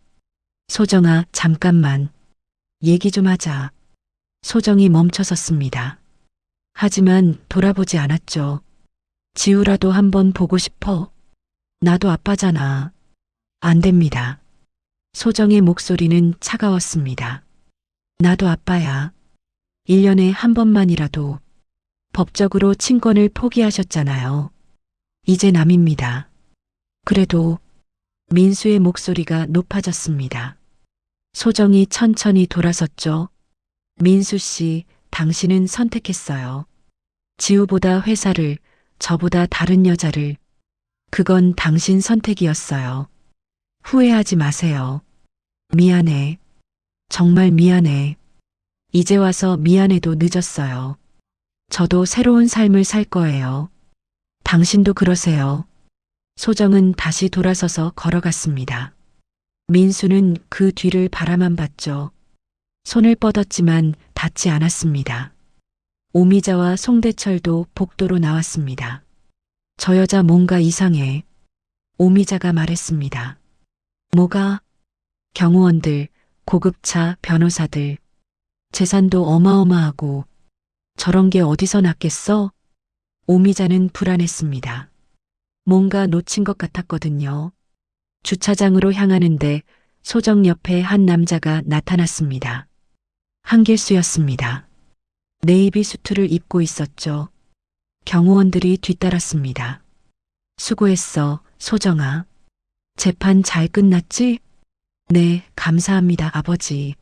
소정아, 잠깐만. 얘기 좀 하자. 소정이 멈춰섰습니다. 하지만 돌아보지 않았죠. 지우라도 한번 보고 싶어. 나도 아빠잖아. 안 됩니다. 소정의 목소리는 차가웠습니다. 나도 아빠야. 1년에 한 번만이라도. 법적으로 친권을 포기하셨잖아요. 이제 남입니다. 그래도 민수의 목소리가 높아졌습니다. 소정이 천천히 돌아섰죠. 민수 씨, 당신은 선택했어요. 지우보다 회사를, 저보다 다른 여자를. 그건 당신 선택이었어요. 후회하지 마세요. 미안해. 정말 미안해. 이제 와서 미안해도 늦었어요. 저도 새로운 삶을 살 거예요. 당신도 그러세요. 소정은 다시 돌아서서 걸어갔습니다. 민수는 그 뒤를 바라만 봤죠. 손을 뻗었지만 닿지 않았습니다. 오미자와 송대철도 복도로 나왔습니다. 저 여자 뭔가 이상해. 오미자가 말했습니다. 뭐가? 경호원들, 고급차 변호사들. 재산도 어마어마하고. 저런 게 어디서 났겠어? 오미자는 불안했습니다. 뭔가 놓친 것 같았거든요. 주차장으로 향하는데 소정 옆에 한 남자가 나타났습니다. 한길수였습니다. 네이비 수트를 입고 있었죠. 경호원들이 뒤따랐습니다. 수고했어, 소정아. 재판 잘 끝났지? 네, 감사합니다, 아버지.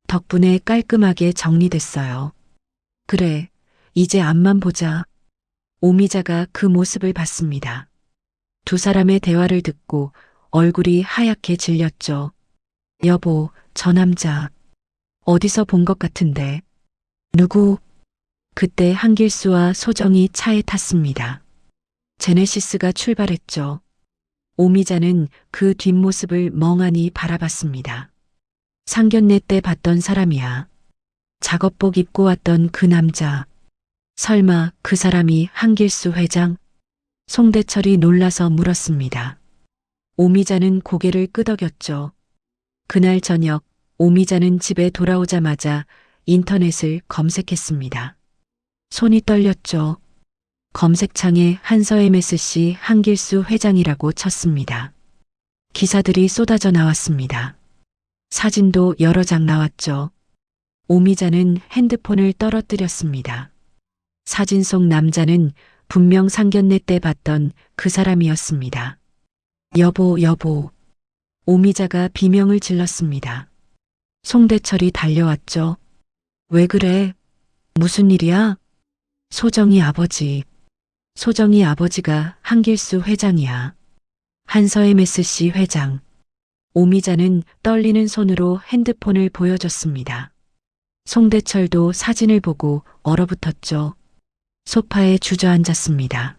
덕분에 깔끔하게 정리됐어요. 그래, 이제 앞만 보자. 오미자가 그 모습을 봤습니다. 두 사람의 대화를 듣고 얼굴이 하얗게 질렸죠. 여보, 저 남자 어디서 본 것 같은데. 누구? 그때 한길수와 소정이 차에 탔습니다. 제네시스가 출발했죠. 오미자는 그 뒷모습을 멍하니 바라봤습니다. 상견례 때 봤던 사람이야. 작업복 입고 왔던 그 남자. 설마 그 사람이 한길수 회장? 송대철이 놀라서 물었습니다. 오미자는 고개를 끄덕였죠. 그날 저녁 오미자는 집에 돌아오자마자 인터넷을 검색했습니다. 손이 떨렸죠. 검색창에 한서 MSC 한길수 회장이라고 쳤습니다. 기사들이 쏟아져 나왔습니다. 사진도 여러 장 나왔죠. 오미자는 핸드폰을 떨어뜨렸습니다. 사진 속 남자는 분명 상견례 때 봤던 그 사람이었습니다. 여보, 여보. 오미자가 비명을 질렀습니다. 송대철이 달려왔죠. 왜 그래? 무슨 일이야? 소정이 아버지. 소정이 아버지가 한길수 회장이야. 한서엠 SC 회장. 오미자는 떨리는 손으로 핸드폰을 보여줬습니다. 송대철도 사진을 보고 얼어붙었죠. 소파에 주저앉았습니다.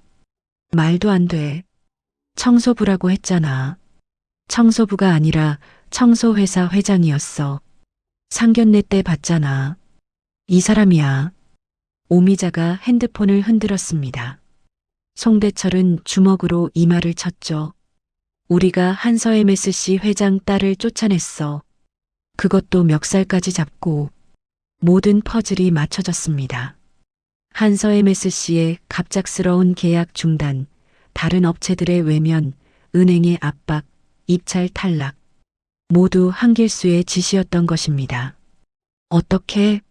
말도 안 돼. 청소부라고 했잖아. 청소부가 아니라 청소회사 회장이었어. 상견례 때 봤잖아. 이 사람이야. 오미자가 핸드폰을 흔들었습니다. 송대철은 주먹으로 이마를 쳤죠. 우리가 한서엠 SC 회장 딸을 쫓아냈어. 그것도 멱살까지 잡고 모든 퍼즐이 맞춰졌습니다. 한서엠 SC의 갑작스러운 계약 중단, 다른 업체들의 외면, 은행의 압박, 입찰 탈락. 모두 한길수의 지시였던 것입니다. 어떻게?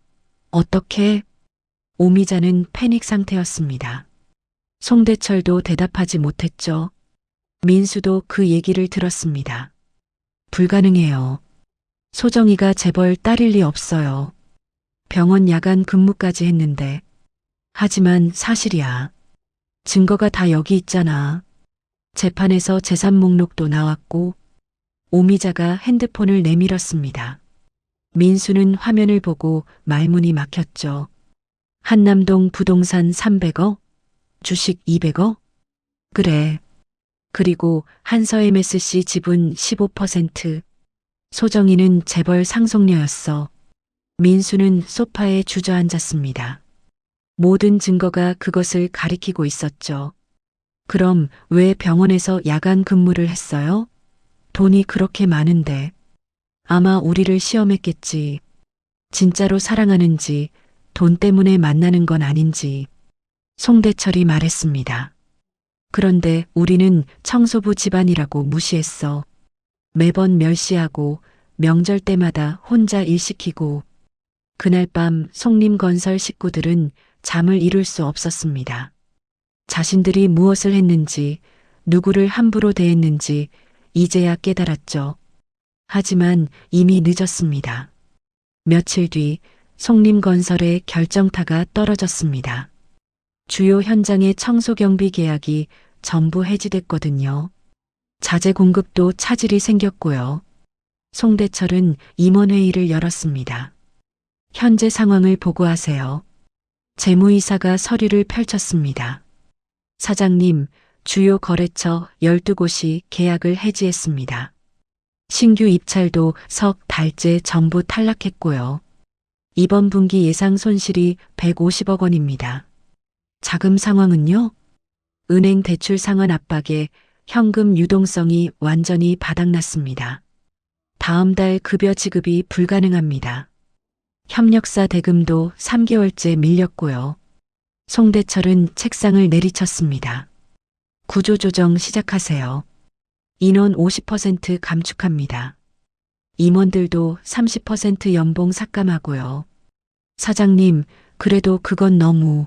오미자는 패닉 상태였습니다. 송대철도 대답하지 못했죠. 민수도 그 얘기를 들었습니다. 불가능해요. 소정이가 재벌 딸일 리 없어요. 병원 야간 근무까지 했는데. 하지만 사실이야. 증거가 다 여기 있잖아. 재판에서 재산 목록도 나왔고. 오미자가 핸드폰을 내밀었습니다. 민수는 화면을 보고 말문이 막혔죠. 한남동 부동산 300억? 주식 200억? 그래. 그리고 한서엠 SC 지분 15%. 소정이는 재벌 상속녀였어. 민수는 소파에 주저앉았습니다. 모든 증거가 그것을 가리키고 있었죠. 그럼 왜 병원에서 야간 근무를 했어요? 돈이 그렇게 많은데. 아마 우리를 시험했겠지. 진짜로 사랑하는지, 돈 때문에 만나는 건 아닌지. 송대철이 말했습니다. 그런데 우리는 청소부 집안이라고 무시했어. 매번 멸시하고 명절 때마다 혼자 일 시키고. 그날 밤 송림건설 식구들은 잠을 이룰 수 없었습니다. 자신들이 무엇을 했는지, 누구를 함부로 대했는지 이제야 깨달았죠. 하지만 이미 늦었습니다. 며칠 뒤 송림건설의 결정타가 떨어졌습니다. 주요 현장의 청소경비 계약이 전부 해지됐거든요. 자재 공급도 차질이 생겼고요. 송대철은 임원회의를 열었습니다. 현재 상황을 보고하세요. 재무이사가 서류를 펼쳤습니다. 사장님, 주요 거래처 12곳이 계약을 해지했습니다. 신규 입찰도 석 달째 전부 탈락했고요. 이번 분기 예상 손실이 150억 원입니다. 자금 상황은요? 은행 대출 상환 압박에 현금 유동성이 완전히 바닥났습니다. 다음 달 급여 지급이 불가능합니다. 협력사 대금도 3개월째 밀렸고요. 송대철은 책상을 내리쳤습니다. 구조조정 시작하세요. 인원 50% 감축합니다. 임원들도 30% 연봉 삭감하고요. 사장님, 그래도 그건 너무.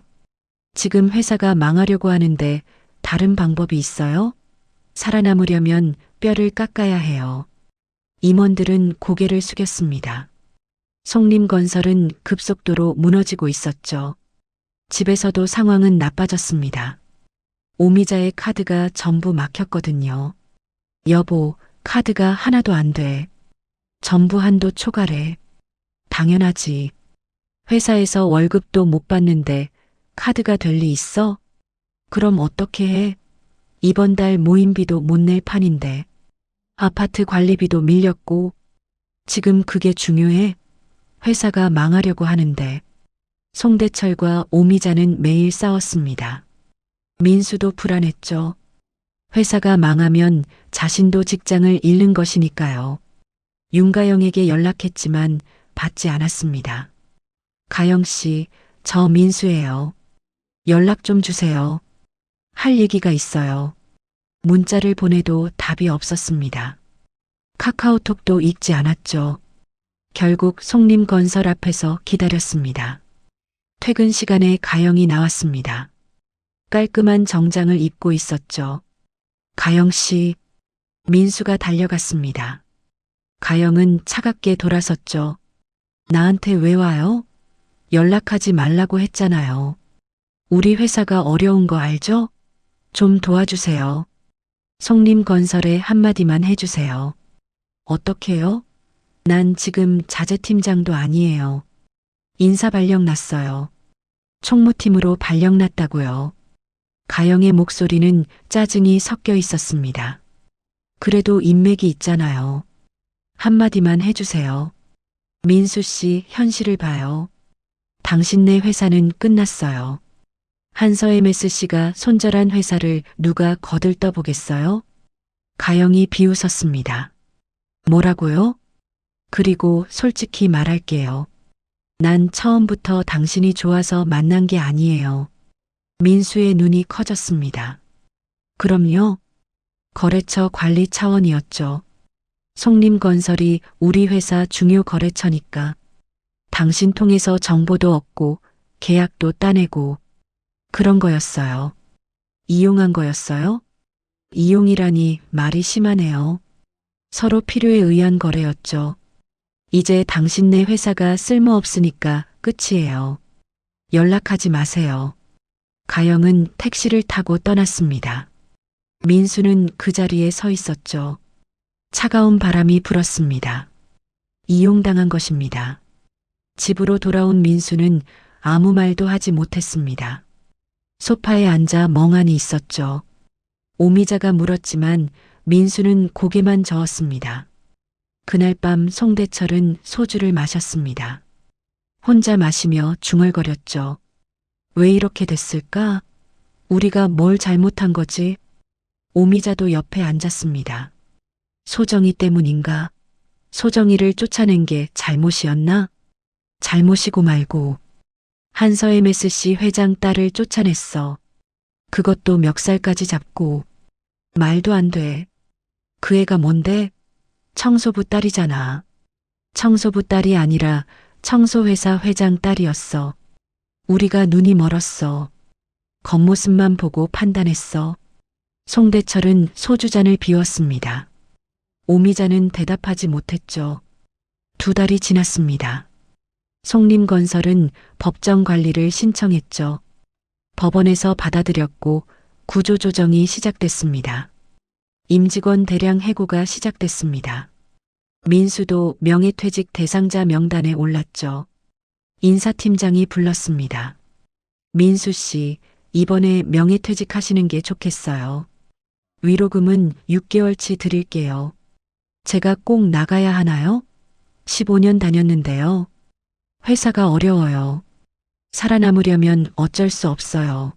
지금 회사가 망하려고 하는데 다른 방법이 있어요? 살아남으려면 뼈를 깎아야 해요. 임원들은 고개를 숙였습니다. 송림건설은 급속도로 무너지고 있었죠. 집에서도 상황은 나빠졌습니다. 오미자의 카드가 전부 막혔거든요. 여보, 카드가 하나도 안 돼. 전부 한도 초과래. 당연하지. 회사에서 월급도 못 받는데 카드가 될 리 있어? 그럼 어떻게 해? 이번 달 모임비도 못 낼 판인데. 아파트 관리비도 밀렸고. 지금 그게 중요해? 회사가 망하려고 하는데. 송대철과 오미자는 매일 싸웠습니다. 민수도 불안했죠. 회사가 망하면 자신도 직장을 잃는 것이니까요. 윤가영에게 연락했지만 받지 않았습니다. 가영 씨, 저 민수예요. 연락 좀 주세요. 할 얘기가 있어요. 문자를 보내도 답이 없었습니다. 카카오톡도 읽지 않았죠. 결국 송림건설 앞에서 기다렸습니다. 퇴근 시간에 가영이 나왔습니다. 깔끔한 정장을 입고 있었죠. 가영 씨, 민수가 달려갔습니다. 가영은 차갑게 돌아섰죠. 나한테 왜 와요? 연락하지 말라고 했잖아요. 우리 회사가 어려운 거 알죠? 좀 도와주세요. 성림건설에 한마디만 해주세요. 어떻게요? 난 지금 자재팀장도 아니에요. 인사 발령 났어요. 총무팀으로 발령 났다고요. 가영의 목소리는 짜증이 섞여 있었습니다. 그래도 인맥이 있잖아요. 한마디만 해주세요. 민수 씨, 현실을 봐요. 당신네 회사는 끝났어요. 한서 MSC가 손절한 회사를 누가 거들떠 보겠어요? 가영이 비웃었습니다. 뭐라고요? 그리고 솔직히 말할게요. 난 처음부터 당신이 좋아서 만난 게 아니에요. 민수의 눈이 커졌습니다. 그럼요. 거래처 관리 차원이었죠. 송림건설이 우리 회사 중요 거래처니까. 당신 통해서 정보도 얻고 계약도 따내고 그런 거였어요. 이용한 거였어요? 이용이라니 말이 심하네요. 서로 필요에 의한 거래였죠. 이제 당신네 회사가 쓸모없으니까 끝이에요. 연락하지 마세요. 가영은 택시를 타고 떠났습니다. 민수는 그 자리에 서 있었죠. 차가운 바람이 불었습니다. 이용당한 것입니다. 집으로 돌아온 민수는 아무 말도 하지 못했습니다. 소파에 앉아 멍하니 있었죠. 오미자가 물었지만 민수는 고개만 저었습니다. 그날 밤 송대철은 소주를 마셨습니다. 혼자 마시며 중얼거렸죠. 왜 이렇게 됐을까? 우리가 뭘 잘못한 거지? 오미자도 옆에 앉았습니다. 소정이 때문인가? 소정이를 쫓아낸 게 잘못이었나? 잘못이고 말고 한서 MSC 회장 딸을 쫓아냈어. 그것도 멱살까지 잡고. 말도 안 돼. 그 애가 뭔데? 청소부 딸이잖아. 청소부 딸이 아니라 청소회사 회장 딸이었어. 우리가 눈이 멀었어. 겉모습만 보고 판단했어. 송대철은 소주잔을 비웠습니다. 오미자는 대답하지 못했죠. 2달이 지났습니다. 송림건설은 법정 관리를 신청했죠. 법원에서 받아들였고 구조조정이 시작됐습니다. 임직원 대량 해고가 시작됐습니다. 민수도 명예퇴직 대상자 명단에 올랐죠. 인사팀장이 불렀습니다. 민수 씨, 이번에 명예퇴직하시는 게 좋겠어요. 위로금은 6개월치 드릴게요. 제가 꼭 나가야 하나요? 15년 다녔는데요. 회사가 어려워요. 살아남으려면 어쩔 수 없어요.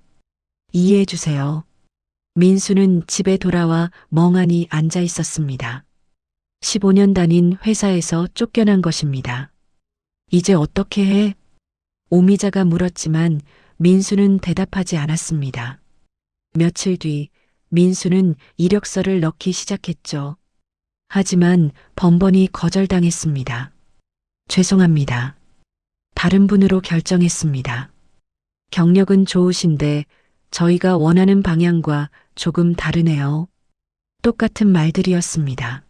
이해해 주세요. 민수는 집에 돌아와 멍하니 앉아 있었습니다. 15년 다닌 회사에서 쫓겨난 것입니다. 이제 어떻게 해? 오미자가 물었지만 민수는 대답하지 않았습니다. 며칠 뒤 민수는 이력서를 넣기 시작했죠. 하지만 번번이 거절당했습니다. 죄송합니다. 다른 분으로 결정했습니다. 경력은 좋으신데 저희가 원하는 방향과 조금 다르네요. 똑같은 말들이었습니다.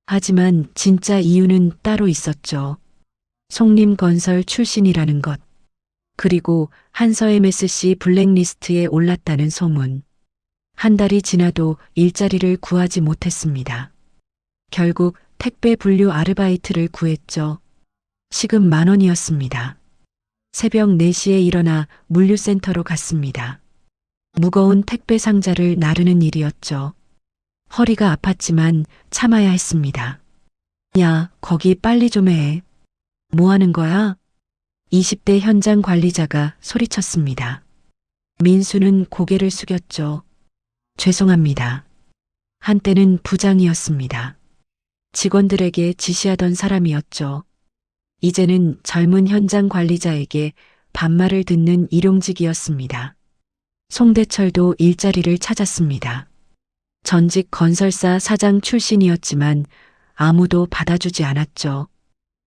하지만 진짜 이유는 따로 있었죠. 송림건설 출신이라는 것. 그리고 한서 MSC 블랙리스트에 올랐다는 소문. 한 달이 지나도 일자리를 구하지 못했습니다. 결국 택배 분류 아르바이트를 구했죠. 시급 10,000원이었습니다. 새벽 4시에 일어나 물류센터로 갔습니다. 무거운 택배 상자를 나르는 일이었죠. 허리가 아팠지만 참아야 했습니다. 야, 거기 빨리 좀 해. 뭐 하는 거야? 20대 현장 관리자가 소리쳤습니다. 민수는 고개를 숙였죠. 죄송합니다. 한때는 부장이었습니다. 직원들에게 지시하던 사람이었죠. 이제는 젊은 현장 관리자에게 반말을 듣는 일용직이었습니다. 송대철도 일자리를 찾았습니다. 전직 건설사 사장 출신이었지만 아무도 받아주지 않았죠.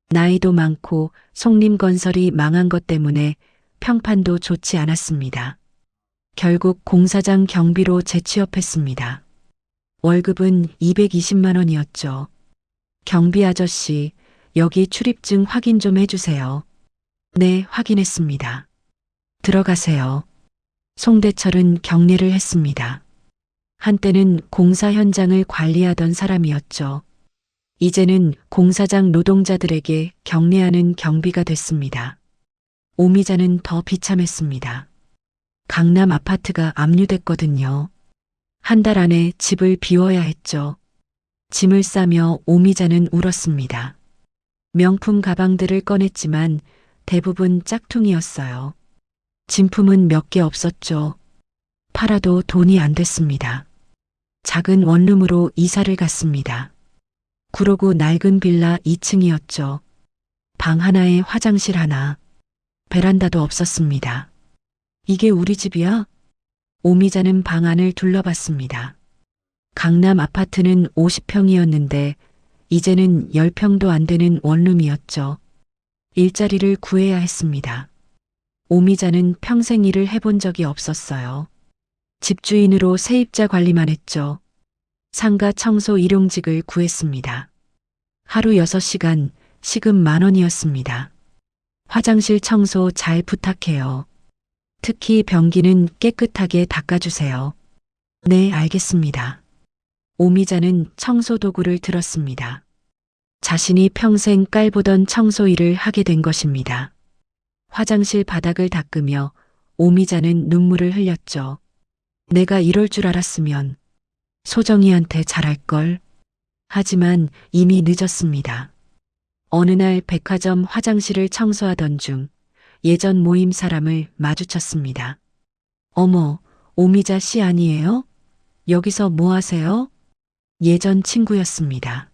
나이도 많고 송림건설이 망한 것 때문에 평판도 좋지 않았습니다. 결국 공사장 경비로 재취업했습니다. 월급은 220만 원이었죠. 경비 아저씨, 여기 출입증 확인 좀 해주세요. 네, 확인했습니다. 들어가세요. 송대철은 경례를 했습니다. 한때는 공사 현장을 관리하던 사람이었죠. 이제는 공사장 노동자들에게 경례하는 경비가 됐습니다. 오미자는 더 비참했습니다. 강남 아파트가 압류됐거든요. 한 달 안에 집을 비워야 했죠. 짐을 싸며 오미자는 울었습니다. 명품 가방들을 꺼냈지만 대부분 짝퉁이었어요. 진품은 몇 개 없었죠. 팔아도 돈이 안 됐습니다. 작은 원룸으로 이사를 갔습니다. 구로구 낡은 빌라 2층이었죠. 방 하나에 화장실 하나, 베란다도 없었습니다. 이게 우리 집이야? 오미자는 방 안을 둘러봤습니다. 강남 아파트는 50평이었는데 이제는 10평도 안 되는 원룸이었죠. 일자리를 구해야 했습니다. 오미자는 평생 일을 해본 적이 없었어요. 집주인으로 세입자 관리만 했죠. 상가 청소 일용직을 구했습니다. 하루 6시간, 시급 10,000원이었습니다. 화장실 청소 잘 부탁해요. 특히 변기는 깨끗하게 닦아주세요. 네, 알겠습니다. 오미자는 청소 도구를 들었습니다. 자신이 평생 깔보던 청소 일을 하게 된 것입니다. 화장실 바닥을 닦으며 오미자는 눈물을 흘렸죠. 내가 이럴 줄 알았으면 소정이한테 잘할걸. 하지만 이미 늦었습니다. 어느 날 백화점 화장실을 청소하던 중 예전 모임 사람을 마주쳤습니다. 어머, 오미자 씨 아니에요? 여기서 뭐 하세요? 예전 친구였습니다.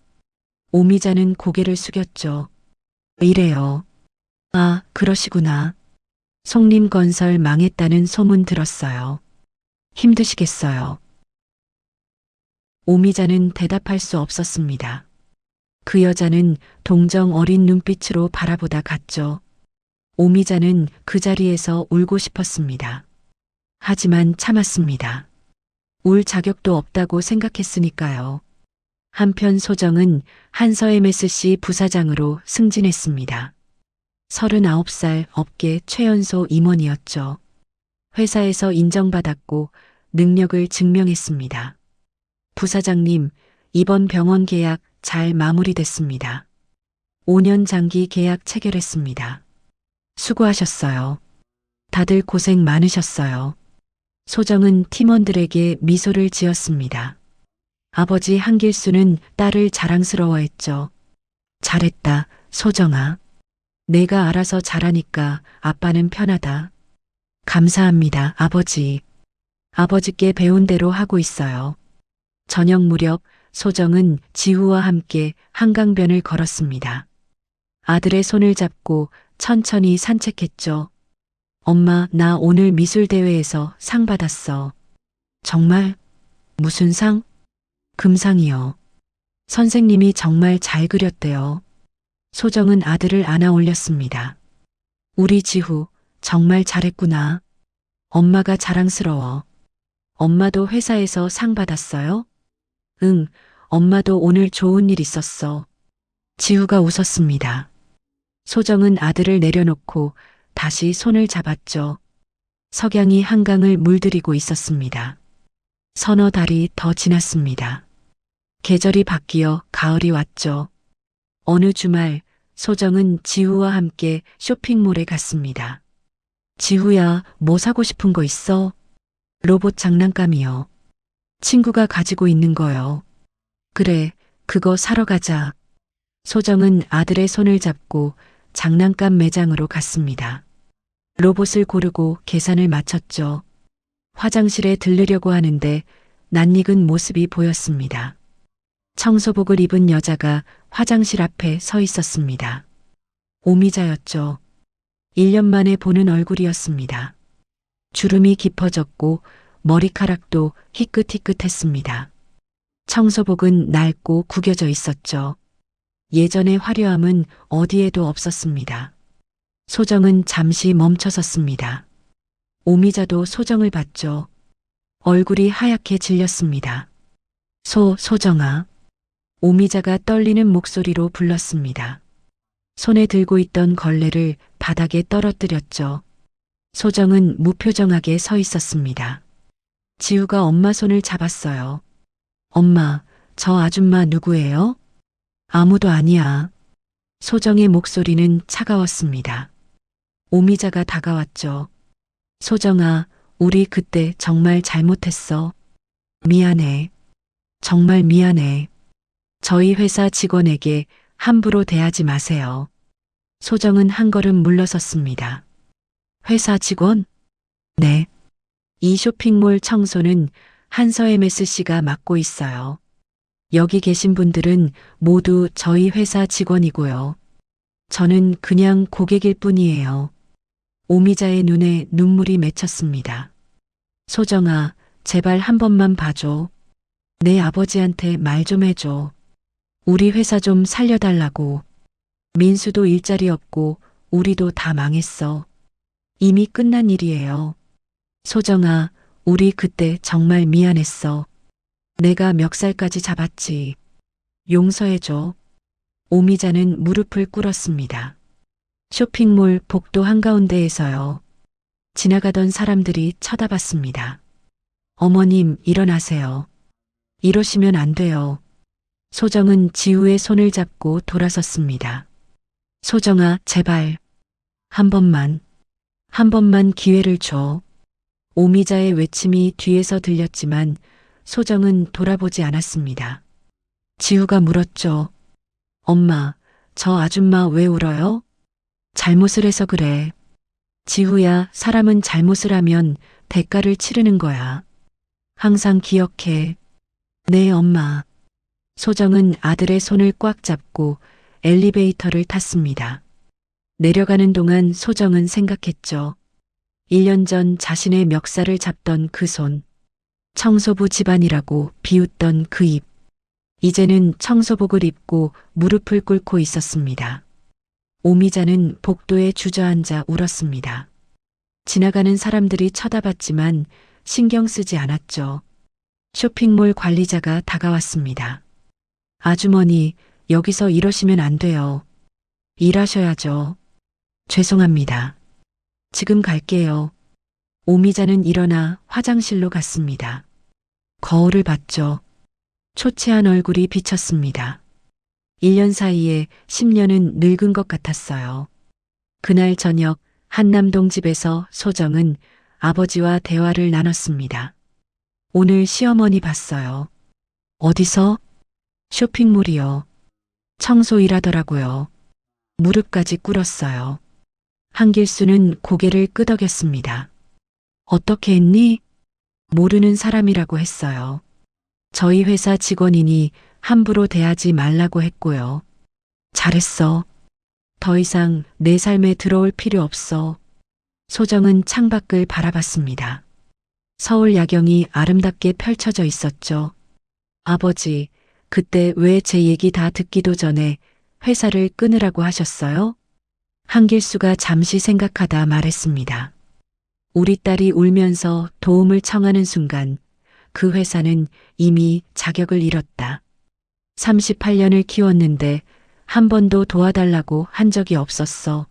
오미자는 고개를 숙였죠. 이래요. 아, 그러시구나. 송림건설 망했다는 소문 들었어요. 힘드시겠어요. 오미자는 대답할 수 없었습니다. 그 여자는 동정 어린 눈빛으로 바라보다 갔죠. 오미자는 그 자리에서 울고 싶었습니다. 하지만 참았습니다. 울 자격도 없다고 생각했으니까요. 한편 소정은 한서 MSC 부사장으로 승진했습니다. 39살 업계 최연소 임원이었죠. 회사에서 인정받았고 능력을 증명했습니다. 부사장님, 이번 병원 계약 잘 마무리됐습니다. 5년 장기 계약 체결했습니다. 수고하셨어요. 다들 고생 많으셨어요. 소정은 팀원들에게 미소를 지었습니다. 아버지 한길수는 딸을 자랑스러워했죠. 잘했다, 소정아. 내가 알아서 잘하니까 아빠는 편하다. 감사합니다, 아버지. 아버지께 배운 대로 하고 있어요. 저녁 무렵 소정은 지후와 함께 한강변을 걸었습니다. 아들의 손을 잡고 천천히 산책했죠. 엄마, 나 오늘 미술대회에서 상 받았어. 정말? 무슨 상? 금상이요. 선생님이 정말 잘 그렸대요. 소정은 아들을 안아 올렸습니다. 우리 지후 정말 잘했구나. 엄마가 자랑스러워. 엄마도 회사에서 상 받았어요? 응, 엄마도 오늘 좋은 일 있었어. 지후가 웃었습니다. 소정은 아들을 내려놓고 다시 손을 잡았죠. 석양이 한강을 물들이고 있었습니다. 서너 달이 더 지났습니다. 계절이 바뀌어 가을이 왔죠. 어느 주말 소정은 지후와 함께 쇼핑몰에 갔습니다. 지후야, 뭐 사고 싶은 거 있어? 로봇 장난감이요. 친구가 가지고 있는 거요. 그래, 그거 사러 가자. 소정은 아들의 손을 잡고 장난감 매장으로 갔습니다. 로봇을 고르고 계산을 마쳤죠. 화장실에 들르려고 하는데 낯익은 모습이 보였습니다. 청소복을 입은 여자가 화장실 앞에 서 있었습니다. 오미자였죠. 1년 만에 보는 얼굴이었습니다. 주름이 깊어졌고 머리카락도 희끗희끗했습니다. 청소복은 낡고 구겨져 있었죠. 예전의 화려함은 어디에도 없었습니다. 소정은 잠시 멈춰섰습니다. 오미자도 소정을 봤죠. 얼굴이 하얗게 질렸습니다. 소정아. 오미자가 떨리는 목소리로 불렀습니다. 손에 들고 있던 걸레를 바닥에 떨어뜨렸죠. 소정은 무표정하게 서 있었습니다. 지우가 엄마 손을 잡았어요. 엄마, 저 아줌마 누구예요? 아무도 아니야. 소정의 목소리는 차가웠습니다. 오미자가 다가왔죠. 소정아, 우리 그때 정말 잘못했어. 미안해. 정말 미안해. 저희 회사 직원에게 함부로 대하지 마세요. 소정은 한 걸음 물러섰습니다. 회사 직원? 네. 이 쇼핑몰 청소는 한서 MSC가 맡고 있어요. 여기 계신 분들은 모두 저희 회사 직원이고요. 저는 그냥 고객일 뿐이에요. 오미자의 눈에 눈물이 맺혔습니다. 소정아, 제발 한 번만 봐줘. 내 아버지한테 말 좀 해줘. 우리 회사 좀 살려달라고. 민수도 일자리 없고 우리도 다 망했어. 이미 끝난 일이에요. 소정아, 우리 그때 정말 미안했어. 내가 멱살까지 잡았지. 용서해줘. 오미자는 무릎을 꿇었습니다. 쇼핑몰 복도 한가운데에서요. 지나가던 사람들이 쳐다봤습니다. 어머님, 일어나세요. 이러시면 안 돼요. 소정은 지우의 손을 잡고 돌아섰습니다. 소정아, 제발. 한 번만 기회를 줘. 오미자의 외침이 뒤에서 들렸지만 소정은 돌아보지 않았습니다. 지우가 물었죠. 엄마, 저 아줌마 왜 울어요? 잘못을 해서 그래. 지우야, 사람은 잘못을 하면 대가를 치르는 거야. 항상 기억해. 네, 엄마. 소정은 아들의 손을 꽉 잡고 엘리베이터를 탔습니다. 내려가는 동안 소정은 생각했죠. 1년 전 자신의 멱살을 잡던 그 손. 청소부 집안이라고 비웃던 그 입. 이제는 청소복을 입고 무릎을 꿇고 있었습니다. 오미자는 복도에 주저앉아 울었습니다. 지나가는 사람들이 쳐다봤지만 신경 쓰지 않았죠. 쇼핑몰 관리자가 다가왔습니다. 아주머니, 여기서 이러시면 안 돼요. 일하셔야죠. 죄송합니다. 지금 갈게요. 오미자는 일어나 화장실로 갔습니다. 거울을 봤죠. 초췌한 얼굴이 비쳤습니다. 1년 사이에 10년은 늙은 것 같았어요. 그날 저녁 한남동 집에서 소정은 아버지와 대화를 나눴습니다. 오늘 시어머니 봤어요. 어디서? 쇼핑몰이요. 청소 일하더라고요. 무릎까지 꿇었어요. 한길수는 고개를 끄덕였습니다. 어떻게 했니? 모르는 사람이라고 했어요. 저희 회사 직원이니 함부로 대하지 말라고 했고요. 잘했어. 더 이상 내 삶에 들어올 필요 없어. 소정은 창밖을 바라봤습니다. 서울 야경이 아름답게 펼쳐져 있었죠. 아버지, 그때 왜 제 얘기 다 듣기도 전에 회사를 끊으라고 하셨어요? 한길수가 잠시 생각하다 말했습니다. 우리 딸이 울면서 도움을 청하는 순간 그 회사는 이미 자격을 잃었다. 38년을 키웠는데 한 번도 도와달라고 한 적이 없었어.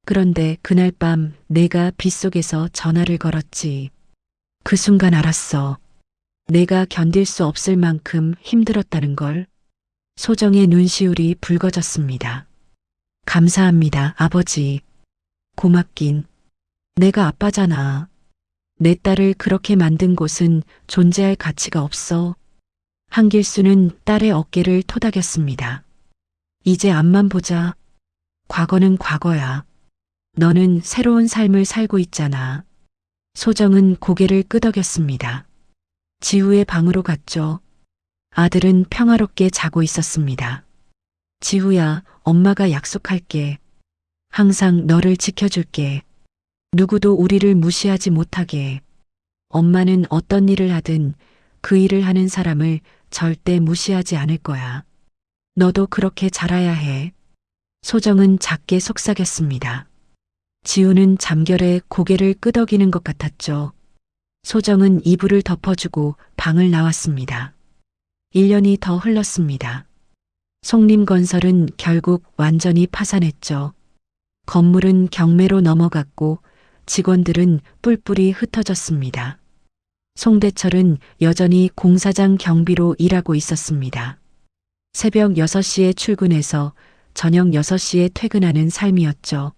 그런데 그날 밤 내가 빗속에서 전화를 걸었지. 그 순간 알았어. 내가 견딜 수 없을 만큼 힘들었다는 걸. 소정의 눈시울이 붉어졌습니다. 감사합니다, 아버지. 고맙긴. 내가 아빠잖아. 내 딸을 그렇게 만든 곳은 존재할 가치가 없어. 한길수는 딸의 어깨를 토닥였습니다. 이제 앞만 보자. 과거는 과거야. 너는 새로운 삶을 살고 있잖아. 소정은 고개를 끄덕였습니다. 지우의 방으로 갔죠. 아들은 평화롭게 자고 있었습니다. 지우야, 엄마가 약속할게. 항상 너를 지켜줄게. 누구도 우리를 무시하지 못하게. 엄마는 어떤 일을 하든 그 일을 하는 사람을 절대 무시하지 않을 거야. 너도 그렇게 자라야 해. 소정은 작게 속삭였습니다. 지우는 잠결에 고개를 끄덕이는 것 같았죠. 소정은 이불을 덮어주고 방을 나왔습니다. 1년이 더 흘렀습니다. 송림건설은 결국 완전히 파산했죠. 건물은 경매로 넘어갔고 직원들은 뿔뿔이 흩어졌습니다. 송대철은 여전히 공사장 경비로 일하고 있었습니다. 새벽 6시에 출근해서 저녁 6시에 퇴근하는 삶이었죠.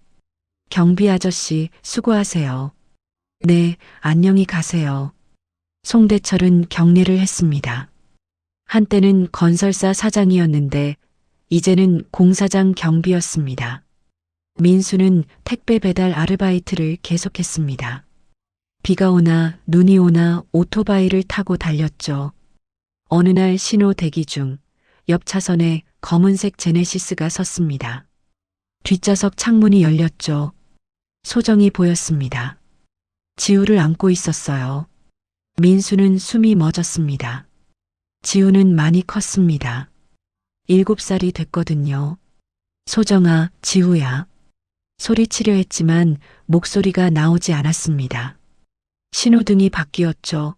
경비 아저씨, 수고하세요. 네, 안녕히 가세요. 송대철은 경례를 했습니다. 한때는 건설사 사장이었는데 이제는 공사장 경비였습니다. 민수는 택배 배달 아르바이트를 계속했습니다. 비가 오나 눈이 오나 오토바이를 타고 달렸죠. 어느 날 신호 대기 중 옆 차선에 검은색 제네시스가 섰습니다. 뒷좌석 창문이 열렸죠. 소정이 보였습니다. 지우를 안고 있었어요. 민수는 숨이 멎었습니다. 지우는 많이 컸습니다. 7살이 됐거든요. 소정아, 지우야. 소리치려 했지만 목소리가 나오지 않았습니다. 신호등이 바뀌었죠.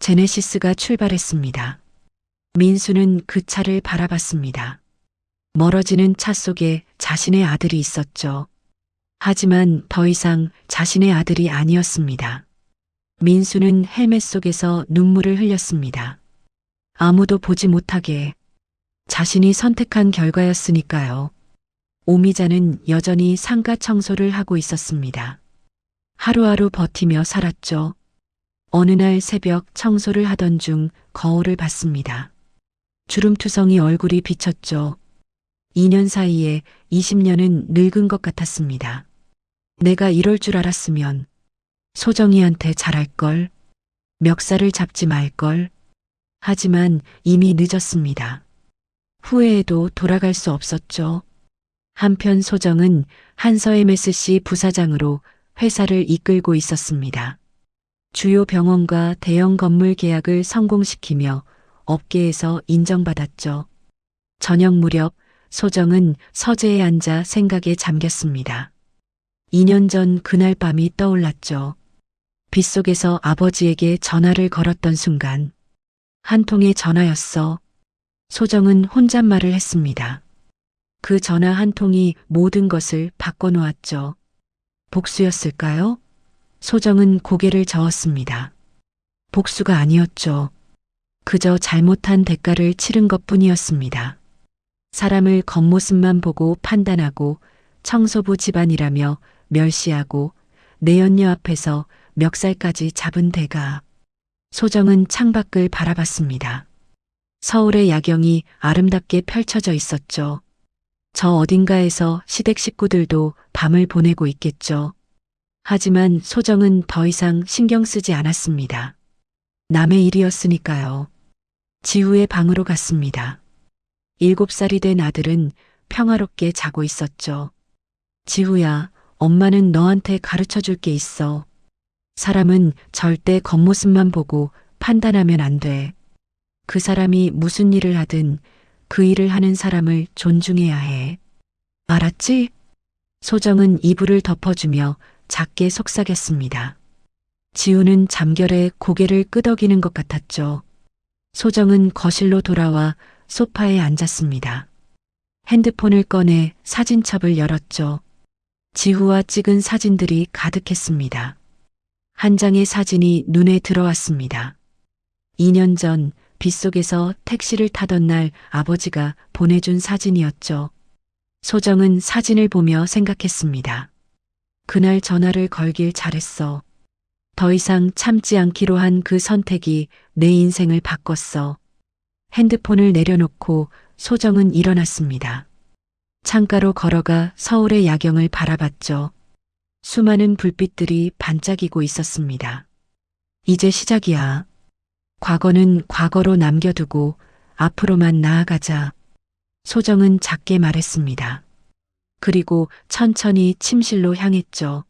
제네시스가 출발했습니다. 민수는 그 차를 바라봤습니다. 멀어지는 차 속에 자신의 아들이 있었죠. 하지만 더 이상 자신의 아들이 아니었습니다. 민수는 헬멧 속에서 눈물을 흘렸습니다. 아무도 보지 못하게 자신이 선택한 결과였으니까요. 오미자는 여전히 상가 청소를 하고 있었습니다. 하루하루 버티며 살았죠. 어느 날 새벽 청소를 하던 중 거울을 봤습니다. 주름투성이 얼굴이 비쳤죠. 2년 사이에 20년은 늙은 것 같았습니다. 내가 이럴 줄 알았으면 소정이한테 잘할걸, 멱살을 잡지 말걸. 하지만 이미 늦었습니다. 후회해도 돌아갈 수 없었죠. 한편 소정은 한서 MSC 부사장으로 회사를 이끌고 있었습니다. 주요 병원과 대형 건물 계약을 성공시키며 업계에서 인정받았죠. 저녁 무렵 소정은 서재에 앉아 생각에 잠겼습니다. 2년 전 그날 밤이 떠올랐죠. 빗속에서 아버지에게 전화를 걸었던 순간 한 통의 전화였어. 소정은 혼잣말을 했습니다. 그 전화 한 통이 모든 것을 바꿔놓았죠. 복수였을까요? 소정은 고개를 저었습니다. 복수가 아니었죠. 그저 잘못한 대가를 치른 것뿐이었습니다. 사람을 겉모습만 보고 판단하고 청소부 집안이라며 멸시하고 내연녀 앞에서 멱살까지 잡은 대가. 소정은 창밖을 바라봤습니다. 서울의 야경이 아름답게 펼쳐져 있었죠. 저 어딘가에서 시댁 식구들도 밤을 보내고 있겠죠. 하지만 소정은 더 이상 신경 쓰지 않았습니다. 남의 일이었으니까요. 지우의 방으로 갔습니다. 7살이 된 아들은 평화롭게 자고 있었죠. 지우야, 엄마는 너한테 가르쳐 줄 게 있어. 사람은 절대 겉모습만 보고 판단하면 안 돼. 그 사람이 무슨 일을 하든 그 일을 하는 사람을 존중해야 해. 알았지? 소정은 이불을 덮어주며 작게 속삭였습니다. 지우는 잠결에 고개를 끄덕이는 것 같았죠. 소정은 거실로 돌아와 소파에 앉았습니다. 핸드폰을 꺼내 사진첩을 열었죠. 지우와 찍은 사진들이 가득했습니다. 한 장의 사진이 눈에 들어왔습니다. 2년 전 빗속에서 택시를 타던 날 아버지가 보내준 사진이었죠. 소정은 사진을 보며 생각했습니다. 그날 전화를 걸길 잘했어. 더 이상 참지 않기로 한 그 선택이 내 인생을 바꿨어. 핸드폰을 내려놓고 소정은 일어났습니다. 창가로 걸어가 서울의 야경을 바라봤죠. 수많은 불빛들이 반짝이고 있었습니다. 이제 시작이야. 과거는 과거로 남겨두고 앞으로만 나아가자. 소정은 작게 말했습니다. 그리고 천천히 침실로 향했죠.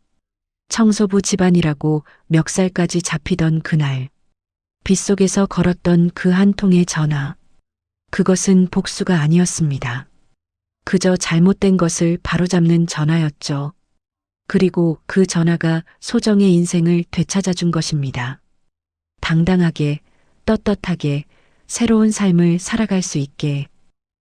청소부 집안이라고 멱살까지 잡히던 그날. 빗속에서 걸었던 그 한 통의 전화. 그것은 복수가 아니었습니다. 그저 잘못된 것을 바로잡는 전화였죠. 그리고 그 전화가 소정의 인생을 되찾아 준 것입니다. 당당하게, 떳떳하게 새로운 삶을 살아갈 수 있게